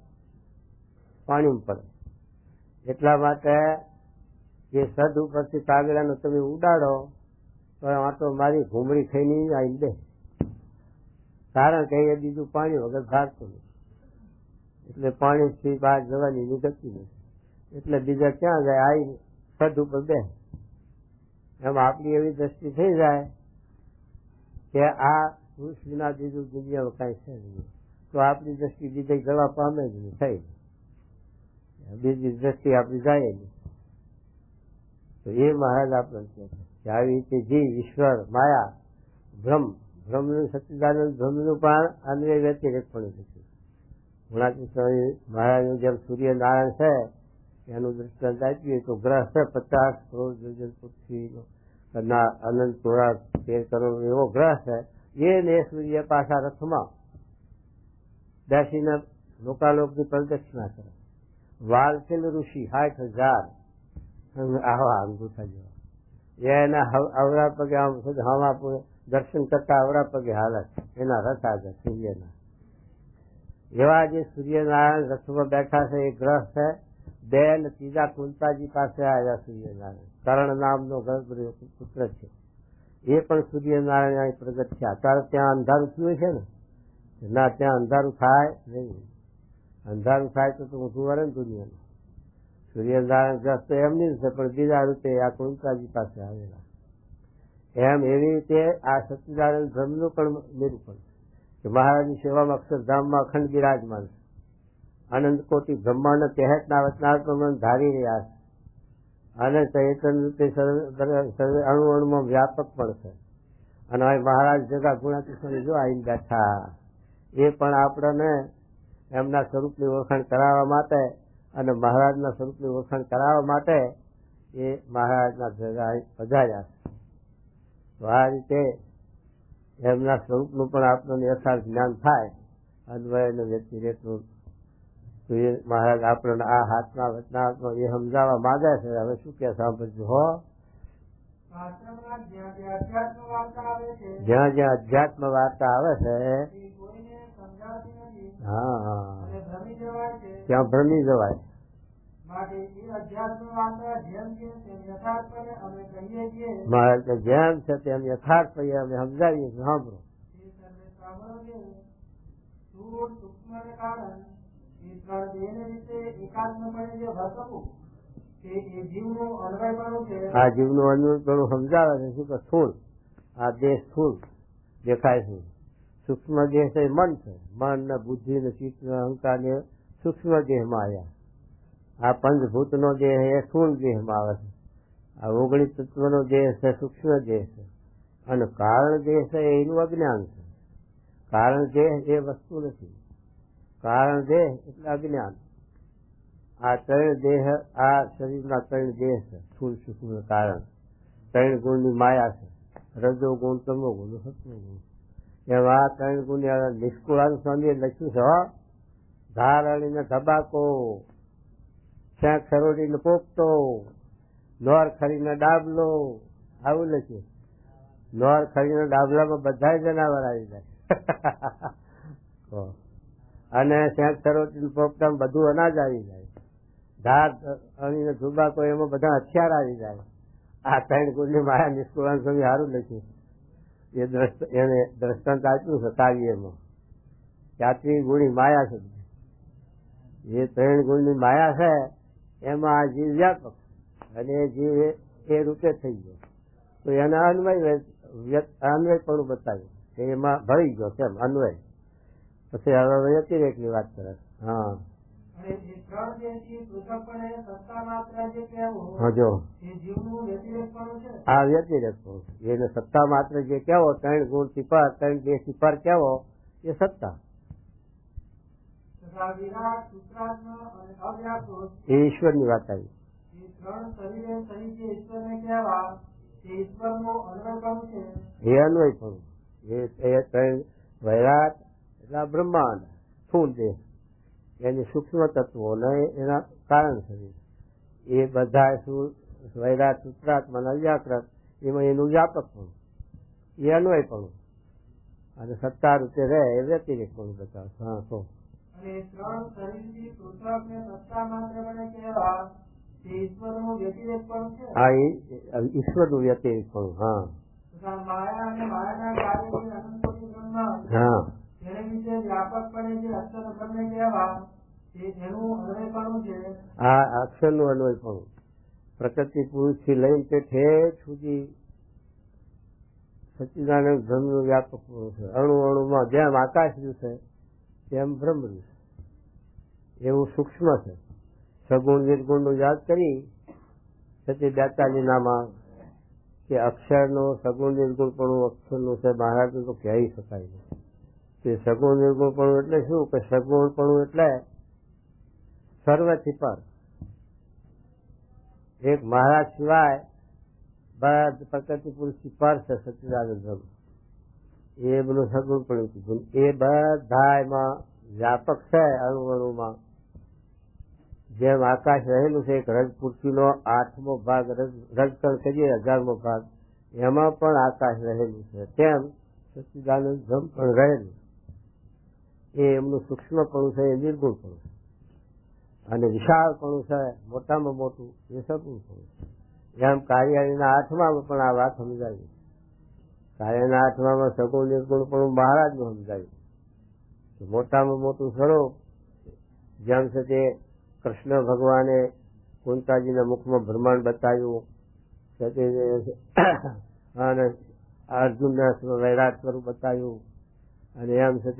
પાણી પડે. એટલા માટે એ સદ ઉપરથી કાગડાનો તમે ઉડાડો તો આંટો મારી ઘૂમડી થઈને આવી દે, કારણ કે એ બીજું પાણી વગર ધારતું નથી. એટલે પાણીથી બહાર જવાની ગતિ નથી, એટલે બીજા ક્યાં જાય? આવી સદ ઉપર બે. એમ આપણી એવી દ્રષ્ટિ થઈ જાય કે આ પુરુષ વિના બીજું દુનિયામાં કઈ છે નહીં, તો આપણી દ્રષ્ટિ બીજે જવા પામે જ નહીં, થઈ બીજી દ્રષ્ટિ આપણી જાય નહીં. તો એ મહારાજ આપણે કહે છે કે આવી રીતે જીવ, ઈશ્વર, માયા, બ્રહ્મનું સચ્ચિદાનંદ બ્રહ્મનું પણ અન્વય વ્યતિરેક પણ છે. ગુણાતીત સ્વામી મહારાજનું જેમ સૂર્યનારાયણ છે એનું દૃષ્ટાંત આપ્યું તો ગ્રહ છે 50 કરોડ યોજન પૃથ્વીનો અનંત 13 કરોડ એવો ગ્રહ છે. એને સૂર્ય પાછા રથમાં બેસીને લોકાલોકની પ્રદક્ષિણા કરે. વાલસેલ ઋષિ 60,000 આવા અંગૂઠા જેવા એના અવરા પગે દર્શન કરતા અવરા પગે હાલત એના રથ આગળ સૂર્યના. એવા જે સૂર્યનારાયણ રથમાં બેઠા છે એ ગ્રહ છે. બે ને ત્રીજા કુંતાજી પાસે આવ્યા સૂર્યનારાયણ, કરણ નામનો ગર્ભ પુત્ર છે, એ પણ સૂર્યનારાયણ પ્રગટ થયા. અત્યારે ત્યાં અંધારું થયું છે ને, ના ત્યાં અંધારું થાય નહીં. અંધારું થાય તો ઊંધું વરે ને દુનિયાનું. સૂર્યનારાયણ ગ્રહ તો એમની જ છે, પણ બીજા રૂપે આ કુંતાજી પાસે આવેલા. એમ એવી રીતે આ સચ્ચિદાનંદ બ્રહ્મનું પણ નિરૂપણ કે મહારાજની સેવામાં અક્ષરધામમાં અખંડ બિરાજમાન છે. અનંત કોટી બ્રહ્માંડ કહેતના વચનાત્મા ધારી રહ્યા છે અને ચૈતન્ય રૂપે અણુ અણુમાં વ્યાપક પણ છે. અને હવે મહારાજ જગા ગુણાતીત જો આવીને બેઠા, એ પણ આપણને એમના સ્વરૂપની ઓળખાણ કરાવવા માટે અને મહારાજના સ્વરૂપની ઓળખાણ કરાવવા માટે એ મહારાજના જગા પધાર્યા છે. તો આ રીતે એમના સ્વરૂપનું પણ આપણને યથાર્થ જ્ઞાન થાય, અન્વય અને વ્યતિરેકનું. તો એ મહારાજ આપણને આ હાથના વચનાત્મા એ સમજાવવા માંગે છે. હવે શું કે સાંભળજો હો. જ્યાં જ્યાં અધ્યાત્મ વાર્તા આવે છે, હા, ત્યાં ભ્રમી જવાય. મહારાજ જેમ છે તેમ યથાર્થ અમે સમજાવીએ. સાંભળો. આ જીવનું અન્વયપણું સમજાવે છે. શું કે સ્થૂળ આ દેહ સ્થૂળ દેખાય છે, સૂક્ષ્મ દેહ છે મન છે. મન ને બુદ્ધિ ને ચિત્ત ને અહંકાર ને સૂક્ષ્મ દેહમાં આવ્યા. આ પંચભૂત નો દેહ એ સ્થૂળ દેહમાં આવે છે. આ 19 તત્વનો દેહ છે સૂક્ષ્મ દેહ છે. અને કારણ દેહ છે એનું અજ્ઞાન છે. કારણ દેહ એ વસ્તુ નથી. કારણ દેહ એટલે અજ્ઞાન. આ ત્રણ દેહ, આ શરીરના ત્રણ દેહ છે. સ્થૂળ સૂક્ષ્મ કારણ. ત્રણ ગુણની માયા છે. રજો ગુણ, તમો ગુણ, સત્વ ગુણ. એમાં આ ત્રણ ગુણ નિષ્કુળાન સ્વામીએ લખ્યું છે. ધાર અણીને ધબાકો, શેખ સરોડીને પોપટો, નોર ખરીને ડાબલો, આવું લખ્યું. નોર ખરીને ડાબલામાં બધા જનાવર આવી જાય. અને શેખ સરોડી પોપટામાં બધું અનાજ આવી જાય. ધાર અણીને ધુબાકો એમાં બધા હથિયાર આવી જાય. આ ત્રણ ગુણની માયા નિષ્કુળાન સ્વામી સારું લખ્યું. એને દ્રષ્ટાંત આપ્યું છે કાવ્યમાં. ચાત્રી ગુણી માયા છે. જે ત્રણ ગુણની માયા છે એમાં આ જીવ વ્યાપક અને એ જીવ એ રૂપે થઈ ગયો. તો એના અન્વય પણ બતાવ્યું કે એમાં ભળી ગયો કેમ અન્વય. પછી હવે વ્યતિરેક ની વાત કરે. હા, જો આ વ્યતિરેક પણ એને સત્તા માત્ર જે કેવો, ત્રણ ગુણ થી પર, ત્રણ દેહ થી પર કેવો એ સત્તા. એ ઈશ્વર ની વાત આવી. એ અન્વય પણ એ ત્રણ વૈરાટ એટલે બ્રહ્માંડ સ્થૂળ દેહ, એની સૂક્ષ્મ તત્વો ને એના કારણ શરીર, એ બધા વૈરાટ સૂત્રાત્મા વ્યાકૃત એમાં એનું વ્યાપક પણ એ અન્વય પણ અને સત્તા રૂપે રહે એ વ્યતિરેક પણ બતાવે. હા, તો હા ઈશ્વર નું વ્યતિરેક પણ. હા, હા, આ અક્ષર નું અન્વય પણ પ્રકૃતિ પુરુષ થી લઈને તે ઠેઠ સુધી સચ્ચિદાનંદ બ્રહ્મ નું વ્યાપક પણ છે. અણુ અણુમાં જેમ આકાશ રહ્યું છે તેમ બ્રહ્મ રહ્યું છે. એવું સૂક્ષ્મ છે. સગુણ નિર્ગુણ નું યાદ કરી સચિ 42 નામાં કે અક્ષર નું સગુણ નિર્ગુણ પણ અક્ષર નું છે. મહારાજ નું તો કહી શકાય નહીં. તે સગુણ નિર્ગુણ પણ એટલે શું કે સગુણ પણ એટલે સર્વથી પર. એક મહારાજ સિવાય બધા પ્રકૃતિ પુરુષ થી પર છે સચ્ચિદાનંદ બ્રહ્મ. એ બધું સગુણ પણ કીધું. એ બધા એમાં વ્યાપક છે અણુ અણુમાં. જેમ આકાશ રહેલું છે એક રજ પૃથ્વીનો 8મો ભાગ, રજકણ કરીએ 1000મો ભાગ, એમાં પણ આકાશ રહેલું છે. તેમ સચ્ચિદાનંદ બ્રહ્મ પણ રહેલું. એ એમનું સૂક્ષ્મપણું છે એ નિર્ગુણપણું છે. અને વિશાળપણું છે મોટામાં મોટું એ સગુણપણું છે. એમ કાર્યાણીના 8માં પણ આ વાત સમજાવી. કાર્યના 8માં સગુણ નિર્ગુણપણું મહારાજનું સમજાવ્યું. મોટામાં મોટું સ્વરૂપ જેમ છે તે કૃષ્ણ ભગવાને કુંતાજીના મુખમાં બ્રહ્માંડ બતાવ્યું, અને અર્જુનને વૈરાટ સ્વરૂપ બતાવ્યું, અને એમ છે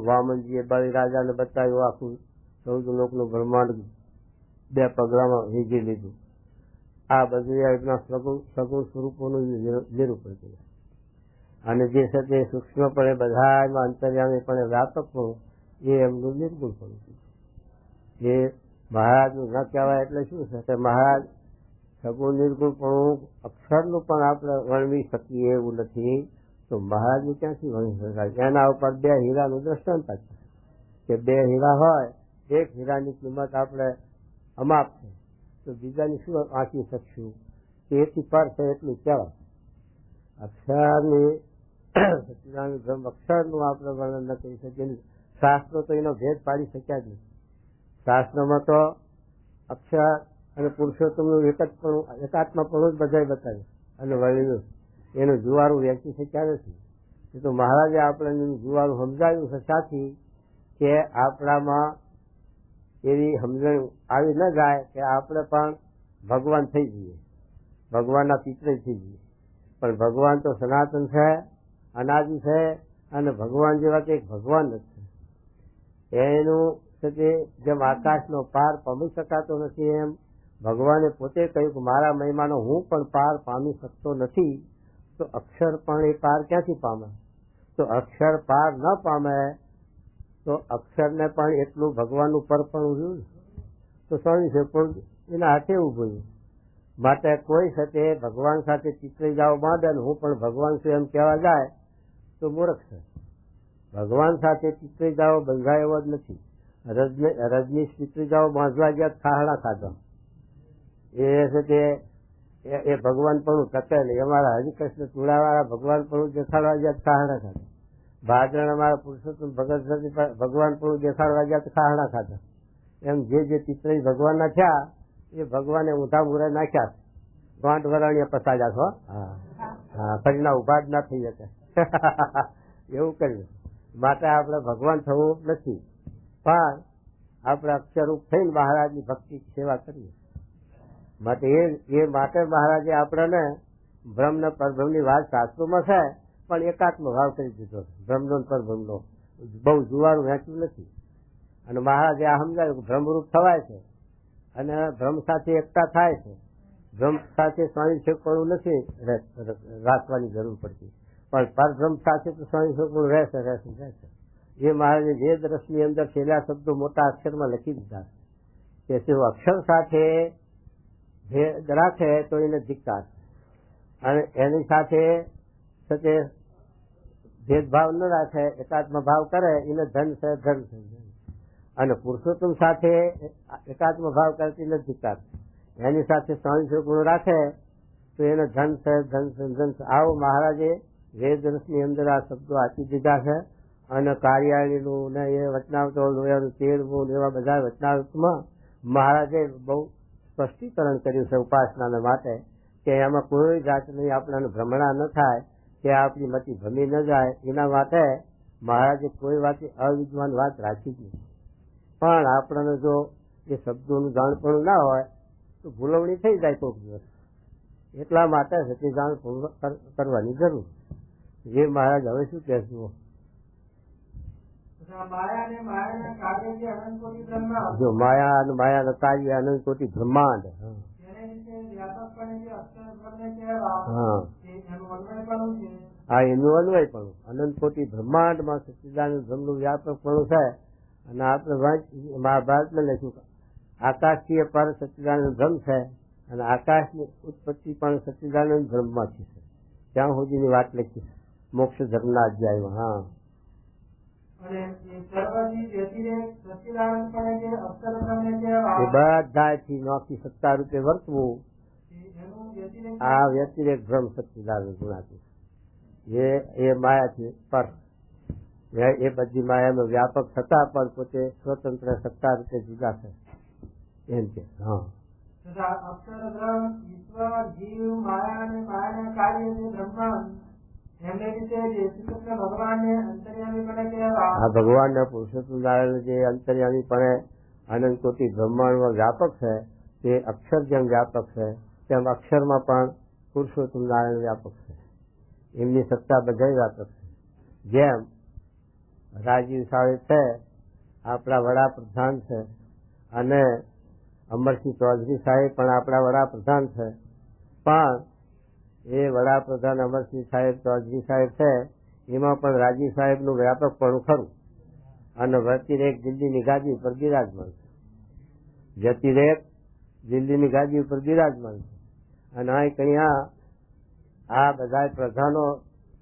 વામનજીએ બલિરાજાને બતાવ્યું આખું 14 લોકનું બ્રહ્માંડ 2 પગલામાં વીંજી લીધું. આ બધું એમના સગુણ સ્વરૂપોનું નિરૂપણ કર્યું. અને જે છે તે સૂક્ષ્મપણે બધામાં અંતર્યામીપણે વ્યાપકપણું એ એમનું નિર્ગુણપણું છે. એ મહારાજનું ન કહેવાય એટલે શું છે કે મહારાજ સગુણ નિર્ગુણપણું અક્ષરનું પણ આપણે વર્ણવી શકીએ એવું નથી, તો મહારાજનું ક્યાંથી વર્ણી શકાય? એના ઉપર 2 હીરાનું દ્રષ્ટાંત છે કે 2 હીરા હોય, એક હીરાની કિંમત આપણે અમાપ છે તો બીજાની શું આંકી શકશું? એથી પર છે એટલું કહેવાય. અક્ષરની અક્ષરનું આપણે વર્ણન ન કરી શકીએ. શાસ્ત્રો તો એનો ભેદ પાડી શક્યા જ નથી. શાસ્ત્રમાં તો અક્ષર અને પુરુષોત્તમનું એકાત્માપણું જ બધાય બતાવ્યું અને વર્ણ્યું. એનું જુવારું વેચી શક્યા નથી. એ તો મહારાજે આપણે જુવારું સમજાવ્યું છે સાથી કે આપણામાં એવી સમજણ આવી ન જાય કે આપણે પણ ભગવાન થઈ જઈએ, ભગવાનના પિતૃ થઈ જઈએ. પણ ભગવાન તો સનાતન છે, અનાદિ છે, અને ભગવાન જેવા તો એક ભગવાન જ છે. એનું જેમ આકાશનો પાર પામી શકાતો નથી, એમ ભગવાને પોતે કહ્યું કે મારા મહિમાનો હું પણ પાર પામી શકતો નથી, તો અક્ષર પણ એ પાર ક્યાંથી પામે? તો અક્ષર પાર ન પામે તો અક્ષરને પણ એટલું ભગવાનનું પરપણું રહ્યું તો સ્વામી છે પણ એના હાથે ઉભું. માટે કોઈ સાથે ભગવાન સાથે ચિતરી જવા માંડે ને હું પણ ભગવાન છું એમ કહેવા જાય તો મૂર્ખ છે. ભગવાન સાથે ચિતરી જવો બંધાય એવો જ નથી. રજનીશ ચિતરી જવો બાંધવા ગયા ખાહડા ખાધા, એ છે તે એ ભગવાન પણ ટકે નહીં. અમારા હરિકૃષ્ણ ચૂડાવાળા ભગવાન પણ દેખાડવા ગયા ખાહડા ખાધા. ભાદરણ અમારા પુરુષોત્તમ ભગત ભગવાન પણ દેખાડવા ગયા ખાહડા ખાધા. એમ જે ચિત્રી ભગવાનના થયા એ ભગવાને ઊંધા મૂરે નાખ્યા, ગાંઠ વરાણીએ પસાડ્યા છો. હા, ફરીના ઉભા જ ના થઈ શકે એવું કર્યું. માટે આપણે ભગવાન થવું નથી, પણ આપણે અક્ષરરૂપ થઈને મહારાજની ભક્તિ સેવા કરીએ. માટે એ માટે મહારાજે આપણને બ્રહ્મ ને પરબ્રહ્મની વાત શાસ્ત્રોમાં છે, પણ એકાત્મ ભાવ કરી દીધો. બ્રહ્મનો પરબ્રહ્મનો બહુ જુવારું વહેંચ્યું નથી. અને મહારાજે આ સમજાવ્યું કે બ્રહ્મરૂપ થવાય છે અને બ્રહ્મ સાથે એકતા થાય છે. બ્રહ્મ સાથે સ્વયંસેવકપણું નથી રાખવાની જરૂર પડતી, પણ પરબ્રહ્મ સાથે તો સ્વયંસેવકપણું રહેશે. એ મહારાજે વેદ રસની અંદર છેલ્લા શબ્દો મોટા અક્ષરમાં લખી દીધા કે તેઓ અક્ષર સાથે ભેદ રાખે તો એને ધિક્કાર, અને એની સાથે ભેદભાવ ન રાખે, એકાત્મ ભાવ કરે એને ધન છે ધન છે. અને પુરુષોત્તમ સાથે એકાત્મ ભાવ કરતી એને ધિક્કાર. એની સાથે સ્વયંસેવકપણું રાખે તો એને ધન છે ધન છે ધન છે. આવો મહારાજે વેદ રસની અંદર આ શબ્દો આપી દીધા છે. અને કાર્યાળીનું ને એ વચનાવતોનું 13મું એવા બધા વચનાવતમાં મહારાજે બહુ સ્પષ્ટીકરણ કર્યું છે ઉપાસનાને માટે કે એમાં કોઈ જાતની આપણને ભ્રમણા ન થાય કે આપણી મતિ ભમી ન જાય. એના માટે મહારાજે કોઈ વાતે અવિદ્વાન વાત રાખી જ નથી. પણ આપણને જો એ શબ્દોનું જાણપણું ના હોય તો ભૂલવણી થઈ જાય કોઈક દિવસ. એટલા માટે સતી જાણપણું કરવાની જરૂર. જે મહારાજ હવે શું કહેશું? જો માયા અને માયાના કાર્ય અનંત કોટી બ્રહ્માંડ, હા એનું અન્વયપણું અનંત કોટી બ્રહ્માંડમાં સચ્ચિદાનંદ બ્રહ્મનું વ્યાપકપણું છે. અને આપણે મહાભારતમાં લખ્યું આકાશથી પર સચ્ચિદાનંદ બ્રહ્મ છે, અને આકાશની ઉત્પત્તિ પણ સચ્ચિદાનંદ બ્રહ્મમાંથી છે. ત્યાં સુધીની વાત લખી છે મોક્ષ ધર્મના અધ્યાયમાં. હા, એ બધાથી નોખી સત્તા રૂપે વર્તવું, આ વ્યતિરેક ભ્રમ સચ્ચિદાનંદ ગુણાતી એ માયાથી પર. એ બધી માયામાં વ્યાપક થતા પણ પોતે સ્વતંત્ર સત્તા રૂપે જુદા છે એમ કે. હા, ભગવાન ના પુરુષોત્તમ નારાયણ જે અંતર્યામી પણ અનંત કોટી બ્રહ્માંડમાં વ્યાપક છે તે અક્ષર જેમ વ્યાપક છે તેમ અક્ષરમાં પણ પુરુષોત્તમ નારાયણ વ્યાપક છે. એમની સત્તા બધાય વ્યાપક છે. જેમ રાજીવ સાહેબ છે આપણા વડાપ્રધાન છે અને અમરસિંહ ચૌધરી સાહેબ પણ આપણા વડાપ્રધાન છે, પણ એ વડાપ્રધાન અમરસિંહ સાહેબ ચૌધરી સાહેબ છે એમાં પણ રાજીવ સાહેબનું વ્યાપકપણું ખરું અને વ્યતિરેક દિલ્હીની ગાદી ઉપર બિરાજમાન છે. વ્યતિરેક દિલ્હીની ગાદી ઉપર બિરાજમાન છે અને અહીંયા આ બધા પ્રધાનો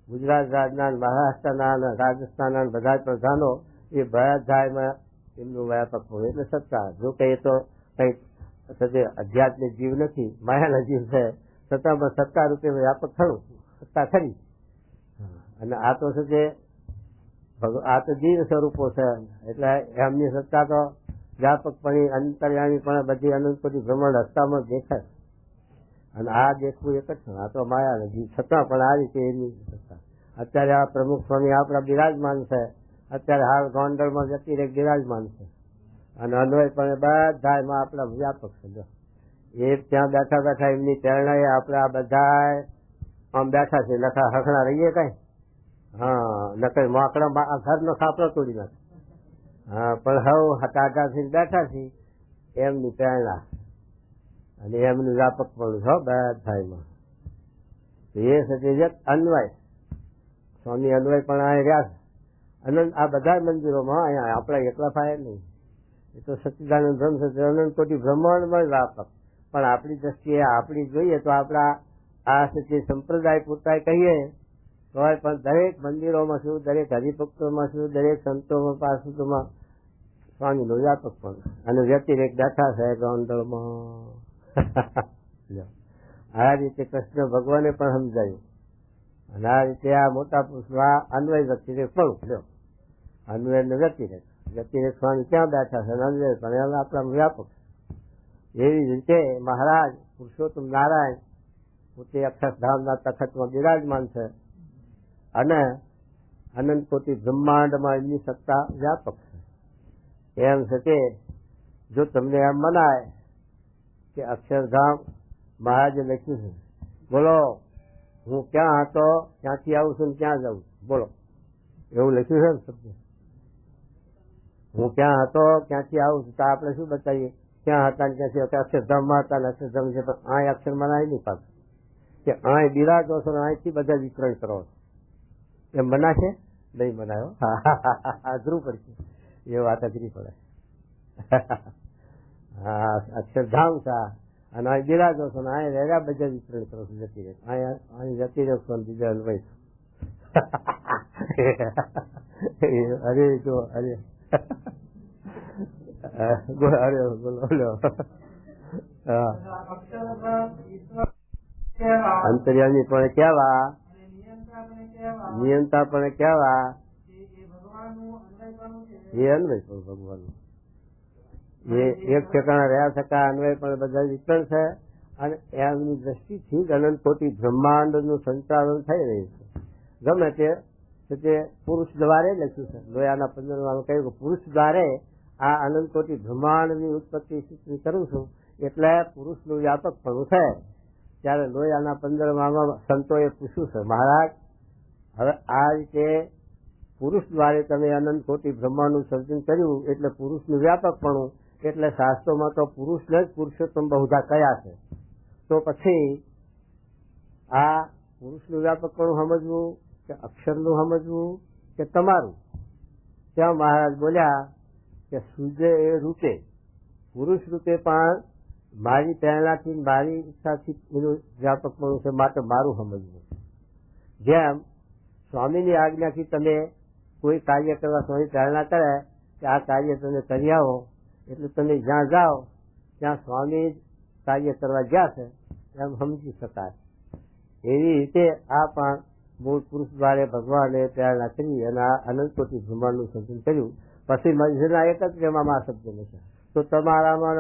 ગુજરાત રાજના, મહારાષ્ટ્રના અને રાજસ્થાનના બધા પ્રધાનો એ બધામાં એમનું વ્યાપક હોય એટલે સત્તા. જો કે એ તો કંઈક આધ્યાત્મિક જીવ નથી, માયાના જીવ છે, છતાં પણ સત્તા રૂપે વ્યાપક ખરું, સત્તા ખરી. અને આ તો છે તે આ તો જીવ સ્વરૂપો છે એટલે એમની સત્તા તો વ્યાપકપણે અંતર્યામી પણ બધી અનંતકોટી બ્રહ્માંડ હસ્તામાં દેખાય અને આ દેખવું એક જ છે. આ તો માયાના જીવ છતાં પણ આ રીતે એમની સત્તા. અત્યારે આ પ્રમુખ સ્વામી આપણા બિરાજમાન છે, અત્યારે હાલ ગોંડલમાં વ્યતિરેક બિરાજમાન છે અને અન્વય પણ બધામાં આપણા વ્યાપક છે. એ ત્યાં બેઠા બેઠા એમની પ્રેરણાએ આપણે આ બધા આમ બેઠા છે, નખા હખણા રહીએ કઈ. હા, નકર માકડા ઘરનો ખાપડો તોડી નાખે. હા, પણ હવે ટાટા થઈને બેઠા છીએ એમની પ્રેરણા અને એમનું વ્યાપક પણ છો બધામાં. એ સચેત અન્વય સ્વામી અન્વય પણ આ રહ્યા છે અનંત આ બધા મંદિરોમાં. અહીંયા આપણા એકલા થાય નહીં, એ તો સચ્ચિદાનંદ બ્રહ્મ છે, અનંત કોટી બ્રહ્માંડમાં વ્યાપક. પણ આપણી દ્રષ્ટિએ આપણી જોઈએ તો આપણા આ સચિ સંપ્રદાય પૂરતા કહીએ તો પણ દરેક મંદિરોમાં શું, દરેક હરિભક્તોમાં શું, દરેક સંતોમાં પાસુમાં સ્વામીનો વ્યાપક પણ અને વ્યતિરેક બેઠા છે ગોંડલમાં. આ રીતે કૃષ્ણ ભગવાને પણ સમજાયું અને આ રીતે આ મોટા પુરુષમાં અન્વય વ્યતિરેક પણ લ્યો, અન્વય ને વ્યતિરેક. વ્યતિરેક સ્વામી ક્યાં બેઠા છે, અન્વય પણ આપણા વ્યાપક. એવી રીતે મહારાજ પુરુષોત્તમ નારાયણ પોતે અક્ષરધામના તખતમાં બિરાજમાન છે અને અનંત કોટી બ્રહ્માંડમાં એમની સત્તા વ્યાપક છે. એમ છે કે જો તમને એમ મનાય કે અક્ષરધામ મહારાજે લખ્યું છે, બોલો હું ક્યાં હતો, ક્યાંથી આવું છું, ક્યાં જાઉં, બોલો એવું લખ્યું છે ને શબ્દ. હું ક્યાં હતો, ક્યાંથી આવું છું, તો આપણે શું બતાવીએ ક્યાં હતા ને ક્યાંથી અક્ષરધામમાં હતા ને અક્ષરધામ છે, પણ આ અક્ષર મનાય નહીં પાછું કે અહીં બિરાજો છો ને અહીંથી બધા વિતરણ કરો છો, એમ મનાશે નહીં? મનાયો અઘરું પડશે, એ વાત અઘરી પડે. હા, અક્ષરધામ છે અને અહીં બિરાજો છો ને અહીં રહ્યા બધા વિતરણ કરો છો, જતી રહે અહીં જતી રહો છો બીજા અન્વય છો. અરે જો અરે અરે બોલો અંતર્યામી પણ કેવા, નિયંતા પણ કેવા, એ અન્વય પણ ભગવાનનું. એ એક ઠેકાણા રહ્યા થતા અન્વય પણ બધા વિતરણ છે અને એમની દ્રષ્ટિથી જ અનંત કોટી બ્રહ્માંડનું સંચાલન થઈ રહ્યું છે. ગમે તે પુરુષ દ્વારે લખ્યું છે, લોયાના 15 કહ્યું કે પુરુષ દ્વારે આ અનંત કોટી બ્રહ્માંડની ઉત્પત્તિ કરું છું એટલે પુરુષનું વ્યાપકપણું છે. ત્યારે લોયાના 15 સંતોએ પૂછ્યું છે, મહારાજ હવે આ રીતે પુરુષ દ્વારે તમે અનંત કોટી બ્રહ્માંડનું સર્જન કર્યું એટલે પુરુષનું વ્યાપકપણું, એટલે શાસ્ત્રોમાં તો પુરુષને જ પુરુષોત્તમ બહુધા કયા છે, તો પછી આ પુરુષનું વ્યાપકપણું સમજવું કે અક્ષરનું સમજવું કે તમારું? ત્યાં મહારાજ બોલ્યા કે સૂર્ય એ રૂપે પુરુષ રૂપે પણ મારી પ્રેરણાથી મારી ઈચ્છાથી એનું વ્યાપકપણું છે, માટે મારું સમજવું. જેમ સ્વામીની આજ્ઞાથી તમે કોઈ કાર્ય કરવા સ્વામી પ્રેરણા કરે કે આ કાર્ય તમે કરી આવો એટલે તમે જ્યાં જાઓ ત્યાં સ્વામી કાર્ય કરવા ગયા છે એમ સમજી શકાય. એવી રીતે આ પણ મૂળ પુરુષ દ્વારે ભગવાને પ્રેરણા કરી અને આ અનંત કોટી બ્રહ્માંડનું સર્જન કર્યું. પછી મનુષ્યના એક જ પ્રેમમાં આ શબ્દ લખ્યા, તો તમારામાં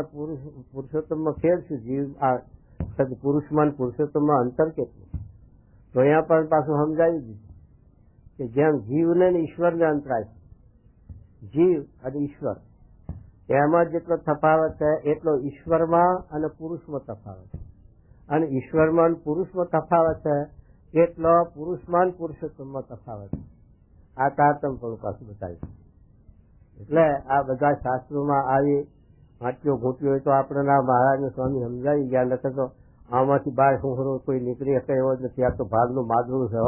પુરુષોત્તમમાં ફેર છે. જીવ આ પુરુષમાં પુરુષોત્તમમાં અંતર કેટલું? તો અહીંયા પણ પાછું સમજાવી દીધું કે જેમ જીવને ઈશ્વરને અંતરાય છે, જીવ અને ઈશ્વર એમાં જેટલો તફાવત છે એટલો ઈશ્વરમાં અને પુરુષમાં તફાવત છે, અને ઈશ્વરમાં અને પુરુષમાં તફાવત છે એટલો પુરુષમાં અને પુરુષોત્તમમાં તફાવત છે. આ તારતમ્ય પણ પાછું બતાવ્યું. એટલે આ બધા શાસ્ત્રોમાં આવી વાંચ્યો ઘૂંટ્યો હોય તો આપણે મહારાજ સ્વામી સમજાવી ગયા. નથી તો આમાંથી બહાર હુંહરો કોઈ નીકળી શકે એવો જ નથી. આ તો ભાગનું માદરું છે.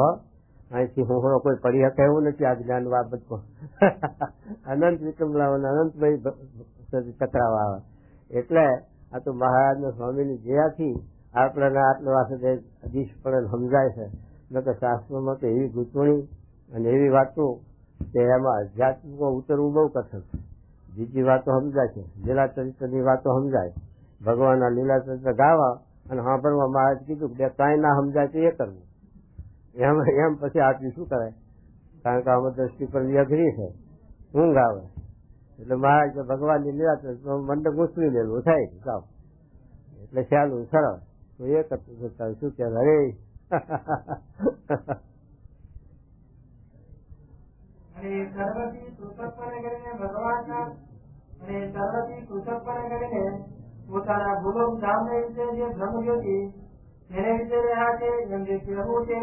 અહીંથી હુંહરો કોઈ પડી શકે એવું નથી આ જ્ઞાન બાબતમાં. અનંત વિકમલાઓને અનંતભાઈ ચક્રાવા આવે. એટલે આ તો મહારાજ સ્વામીની દયાથી આપણને આટલો વાસે અધીશપણે સમજાય છે. નકર શાસ્ત્રોમાં તો એવી ગૂંચવણી અને એવી વાતો કે એમાં અધ્યાત્મમાં ઉતરવું બહુ કઠણ છે. બીજી વાતો સમજાય છે, લીલા ચરિત્રની વાતો સમજાય, ભગવાનના લીલા ચરિત્ર ગાવા અને સાંભળવા. મહારાજ કીધું કે કાંઈ ના સમજાય તો એ કરવું. એમ પછી આટલું શું કરાય? કારણ કે આમાં દ્રષ્ટિ પર અઘરી છે, ઊંઘ આવે. એટલે મહારાજ ભગવાનની લીલા ચરિત્ર મને ગૂંચવી લેલું થાય જાઓ. એટલે ચાલું સરળ તો એ કરતું શું કે હરે અને સર્વથી કૃતજ્ઞપણે કરીને ભગવાનના અને સર્વથી કૃતજ્ઞપણે કરીને પોતાના ભૂલોક ધામને વિશે જે બ્રહ્મજ્યોતિ એને વિશે રહ્યા છે એમ જે કહેવું છે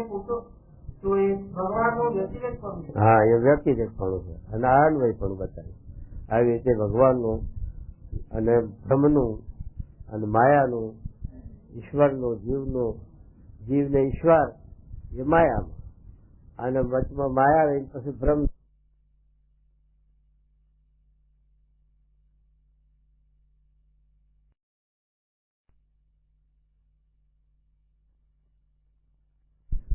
તો એ ભગવાનનું વ્યતિરેક પણ છે. હા, એ વ્યતિરેક પણ છે અને અન્વય પણ બતાવે. આવી રીતે ભગવાનનું અને બ્રહ્મનું અને માયાનું, ઈશ્વરનું, જીવને ઈશ્વર એ માયામાં અને વચમાં માયા રહી પછી બ્રહ્મ.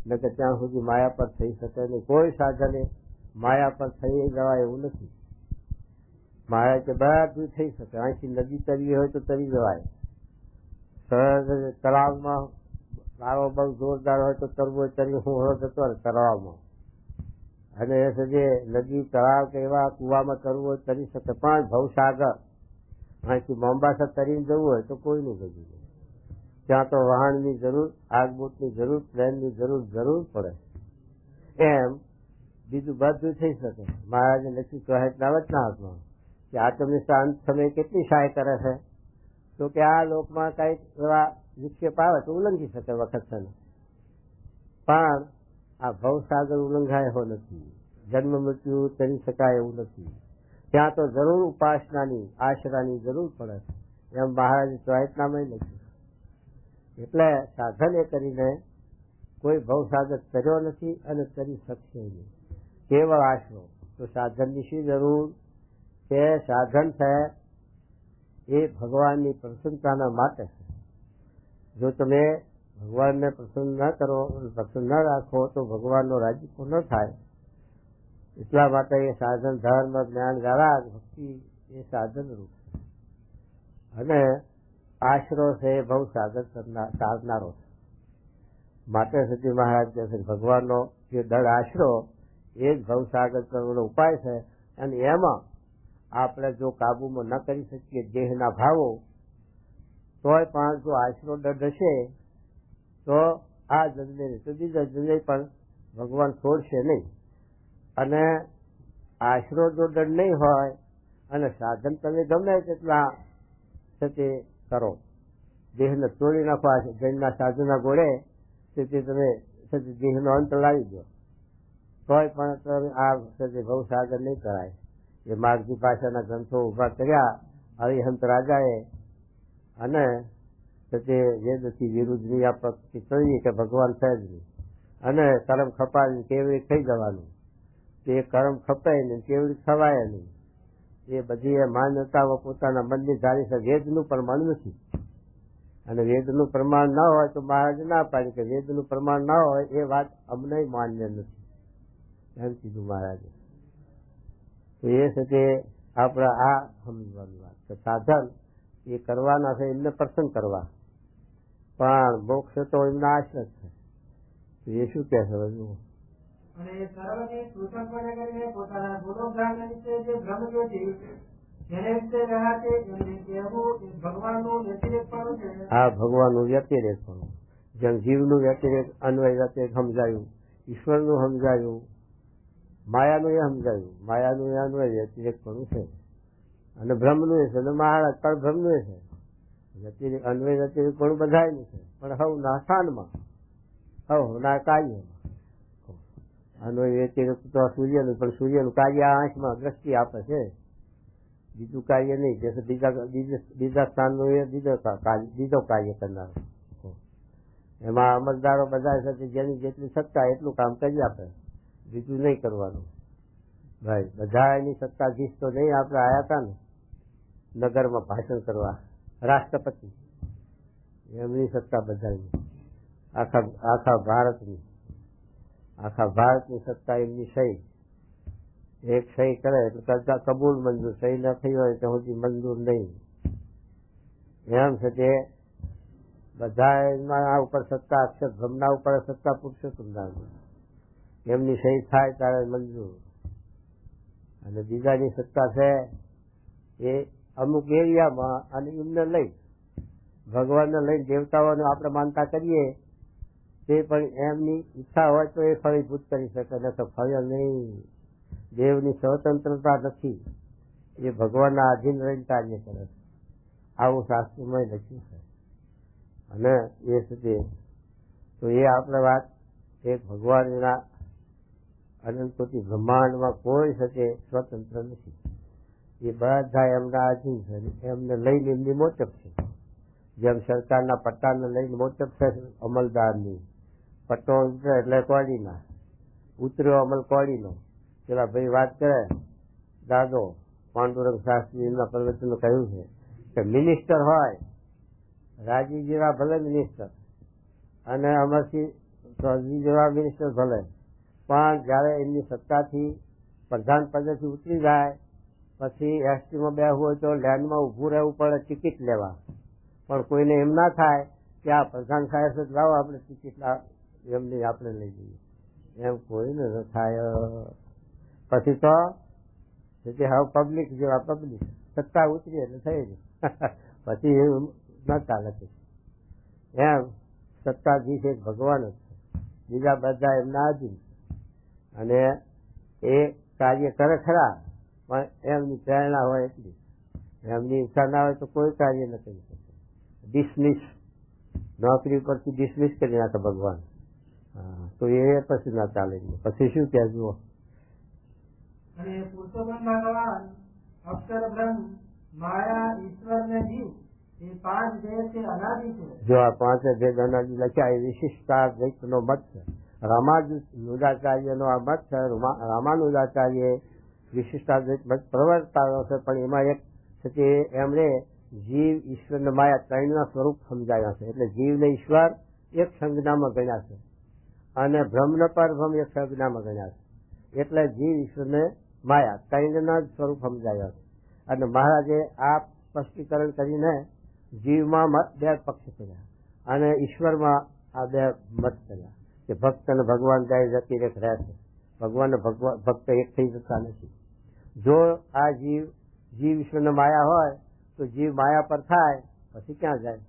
એટલે ત્યાં સુધી માયા પર થઈ શકે નહીં. કોઈ સાધને માયા પર થઈ જવાય એવું નથી. માયા કે બધું થઈ શકે. અહીંથી નદી તરવી હોય તો તરી જવાય. તળાવમાં લાવો બહુ જોરદાર હોય તો તરવું હોય તરી હું હળો જતો હોય તળાવમાં. અને એ સજે નદી તળાવ કે એવા કુવામાં તરવું હોય તરી શકે. પણ ભવસાગર અહીંથી મોમ્બાસા તરીને જવું હોય તો કોઈનું ગયું. ત્યાં તો વહાણની જરૂર, આગબોટની જરૂર, પ્લેનની જરૂર પડે. એમ બીજું બધું થઈ શકે. મહારાજે લખ્યું કહેતના વચનાત્મા કે આત્મનિષ્ઠા અંત સમયે કેટલી સહાય કરે છે. તો કે આ લોકમાં કઈક એવા વિક્ષેપ આવે તો ઉલ્લંઘી શકે વખત છે. પણ આ ભવસાગર ઉલ્લંઘાય એવો નથી. જન્મ મૃત્યુ કરી શકાય એવું નથી. ત્યાં તો જરૂર ઉપાસનાની, આશરાની જરૂર પડે છે. એમ મહારાજે ચોયતનામાં લખ્યું. એટલે સાધન એ કરીને કોઈ ભવસાગર કર્યો નથી અને કરી શકશે નહીં. કેવળ આશરો. તો સાધનની શી જરૂર? કે સાધન છે એ ભગવાનની પ્રસન્નતાના માટે છે. જો તમે ભગવાનને પ્રસન્ન ન કરો, પ્રસન્ન ન રાખો તો ભગવાનનો રાજીપો ન થાય. એટલા માટે એ સાધન ધર્મ, જ્ઞાન, ગાળા, ભક્તિ એ સાધન રૂપ છે. અને આશરો છે એ બહુ સાધન સાધનારો છે. માટે સતી મહારાજ કહે છે ભગવાનનો જે દળ આશરો એ જ ભવસાગર કરવાનો ઉપાય છે. અને એમાં આપણે જો કાબુમાં ન કરી શકીએ દેહના ભાવો, તોય પણ જો આશરો દળ હશે તો આ જન્મે તો બીજા જન્મે પણ ભગવાન છોડશે નહીં. અને આશરો જો દળ નહીં હોય અને સાધન તમે ગમે તેટલા તે કરો, દેહને તોડી નાખો. જૈનના સાધુના ઘોડે તે તમે દેહનો અંત લાવી દો તોય પણ આ ભવસાગર નહીં કરાય. એ માર્ગજી ભાષાના ગ્રંથો ઉભા કર્યા હરિહંત રાજાએ અને તે વેદથી વિરુદ્ધની આ પક્ષી કહીએ કે ભગવાન છે જ નહીં. અને કર્મ ખપાવીને કેવડી થઈ જવાનું. તે કર્મ ખપે નહીં, કેવડી ખવાય નહીં. એ બધી એ માન્યતાઓ પોતાના મનની ધારી છે. વેદનું પ્રમાણ નથી. અને વેદનું પ્રમાણ ન હોય તો મહારાજ ના પાડી કે વેદનું પ્રમાણ ન હોય એ વાત અમને માન્ય નથી એમ કીધું મહારાજે. તો એ છે તે આપણે આ સમજવાની વાત કે સાધન એ કરવાના છે એમને પ્રસન્ન કરવા, પણ મોક્ષ તો એમના આશ્રત છે. તો એ શું કહે છે બધું? અને સર્વથી કૃતજ્ઞપણે કરીને પોતાના ગુણોગાન વિશે જે બ્રહ્મજ્યોતિ એને વિશે રહ્યા છે એમને કહેવું એ ભગવાનનું વ્યતિરેકપણું છે. હા, ભગવાનનું વ્યતિરેકપણું. જેમ જીવનું વ્યતિરેક અન્વય વ્યતિરેક સમજાયું, ઈશ્વરનું સમજાયું, માયાનું એ સમજાયું. માયાનું એ અન્વય વ્યતિરેકપણું છે. અને બ્રહ્મનું છે અને મહારાજ પણ બ્રહ્મનું છે. વ્યતિરિક અન્વય વ્યતિરિક ગુણ બધાયનું છે, પણ હવના સ્થાનમાં, હવના કાર્યમાં. અન્વય વ્યતિરિક તો સૂર્યનું, પણ સૂર્યનું કાર્ય આંખમાં દ્રષ્ટિ આપે છે, બીજું કાર્ય નહીં. જે બીજા સ્થાનનું એ બીજો કાર્ય કરનારો. એમાં અમલદારો બધા સાથે જેની જેટલી સત્તા એટલું કામ કરી આપે, બીજું નહીં કરવાનું. ભાઈ બધા એની સત્તાધીશ તો નહીં. આપણે આવ્યા હતા ને નગરમાં ભાષણ કરવા, રાષ્ટ્રપતિ, એમની સત્તા બધાની, આખા ભારતની સત્તા એમની સહી. એક સહી કરે એટલે કરતા કબૂલ મંજૂર, સહી ન થઈ હોય તો સુધી મંજૂર નહીં. એમ છે તે બધા ઉપર સત્તા, અક્ષર બ્રહ્મના ઉપર સત્તા પુરુષોત્તમ એમની સહી થાય ત્યારે મંજૂર. અને બીજાની સત્તા છે એ અમુક એરિયામાં, અને એમને લઈ ભગવાનને લઈને દેવતાઓને આપણે માનતા કરીએ તે પણ એમની ઈચ્છા હોય તો એ ફળીભૂત કરી શકે, ન તો ફળ નહીં. દેવની સ્વતંત્રતા નથી, એ ભગવાનના આધીન રહીને કાર્ય કરે છે. આવું શાસ્ત્રમાં લખ્યું છે. અને એ સુધી તો એ આપણે વાત એક ભગવાનના અનંત કોટી બ્રહ્માંડમાં કોઈ શકે સ્વતંત્ર નથી. એ બધા એમના આધીન છે, એમને લઈને એમની મોટપ છે. જેમ સરકારના પટ્ટાને લઈને મોટપ છે અમલદારની. પટ્ટો ઉતરે એટલે કોડીના, ઉતર્યો અમલ કોડીનો. પેલા ભાઈ વાત કરે દાદો પાંડુરંગ શાસ્ત્રી એમના પ્રવચનો કહ્યું છે કે મિનિસ્ટર હોય, રાજી જેવા ભલે મિનિસ્ટર અને અમરસિંહ ચૌધરી જેવા મિનિસ્ટર ભલે, પણ જયારે એમની સત્તાથી પ્રધાન પદેથી ઉતરી જાય પછી એસટીમાં બેસવું હોય તો લાઈનમાં ઉભું રહેવું પડે ટિકિટ લેવા. પણ કોઈને એમ ના થાય કે આ પ્રધાન સાહેબ છે લાવો આપણે ટિકિટ એમની આપણે લઈ જઈએ, એમ કોઈને ન થાય. પછી તો હવે પબ્લિક જેવા પબ્લિક, સત્તા ઉતરી એટલે થઈ ગઈ. પછી એવું ન ચાલે. એમ સત્તાધીશ એક ભગવાન જ છે, બીજા બધા એમના આધીન. અને એ કાર્ય કરે ખરા, પણ એમની પ્રેરણા હોય એટલી. એમની ઈચ્છા ના હોય તો કોઈ કાર્ય ન કરી શકે. ડિસમિસ, નોકરી પરથી ડિસમિસ કરી નાખે ભગવાન. તો એ પછી ના ચાલે. પછી શું કે જુઓ. અને પુરુષોત્તમ ભગવાન, અક્ષર બ્રહ્મ, માયા, ઈશ્વર ને જીવ એ પાંચ ભેદ છે અનાદિ છે. જો આ પાંચે ભેદ અનાદિ લખ્યા એ વિશિષ્ટાદ્વૈતનો મત છે. રામાનુજાચાર્યનો આ મત છે. રામાનુજાચાર્ય વિશિષ્ટાદ્વૈત મત પ્રવર્તાયો છે, પણ એમાં એક છે કે એમણે જીવ, ઈશ્વર ને માયા ત્રણના સ્વરૂપ સમજાયા છે. એટલે જીવ ને ઈશ્વર એક સંજ્ઞામાં ગણ્યા છે, અને બ્રહ્મ ને પરબ્રહ્મ એક સંજ્ઞામાં ગણ્યા છે. એટલે જીવ, ઈશ્વર ને માયા ત્રણના જ સ્વરૂપ સમજાયા છે. અને મહારાજે આ સ્પષ્ટીકરણ કરીને જીવમાં મત બે પક્ષ કર્યા અને ઈશ્વરમાં આ બે મત કર્યા કે ભક્ત અને ભગવાન જાય વ્યતિરેક રહે છે. ભગવાન ને ભક્ત એક થઈ શકતા નથી. જો આ જીવ ઈશ્વર ને માયા હોય તો જીવ માયા પર થાય પછી ક્યાં જાય?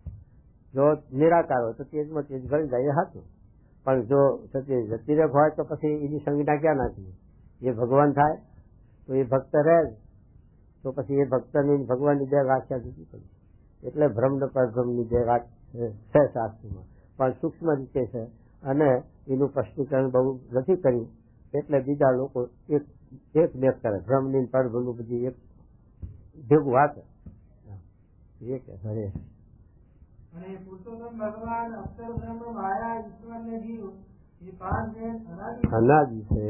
જો નિરાકાર હોય તો તેજમાં તેજ ભરી જાય, એ સાચું. પણ જો વ્યતિરેક હોય તો પછી એની સંજ્ઞા ક્યાં નાખી? એ ભગવાન થાય તો એ ભક્ત રહે જ, તો પછી એ ભક્તની ભગવાનની બે વ્યાખ્યા જુદી પડી. એટલે બ્રહ્મ ને પરબ્રહ્મની બે વાત છે શાસ્ત્રમાં, પણ સૂક્ષ્મ રીતે છે અને એનું સ્પષ્ટીકરણ બહુ નથી કર્યું. એટલે બીજા લોકો એક બે કરે, બ્રહ્મની પરબ્રહ્મનું બધી એક ભેગું વાંચે. એ કે હરે. અને પુરુષોત્તમ ભગવાન, અક્ષર બ્રહ્મ, માયા, ઈશ્વર ને જીવ એ પાંચ ભેદ અનાદિ છે.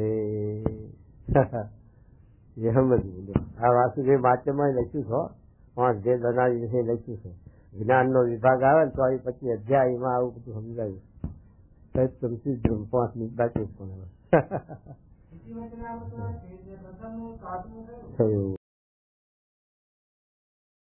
એ સમજવું. આ વાસુદેવ માત્યમાં લખ્યું છે, પાંચ ભેદ અનાદિ છે લખ્યું છે. જ્ઞાનનો વિભાગ આવે ને તો આવી 25 અધ્યાયમાં આવું બધું સમજાયું. પાંચ મિનિટ બાકી પણ થયું.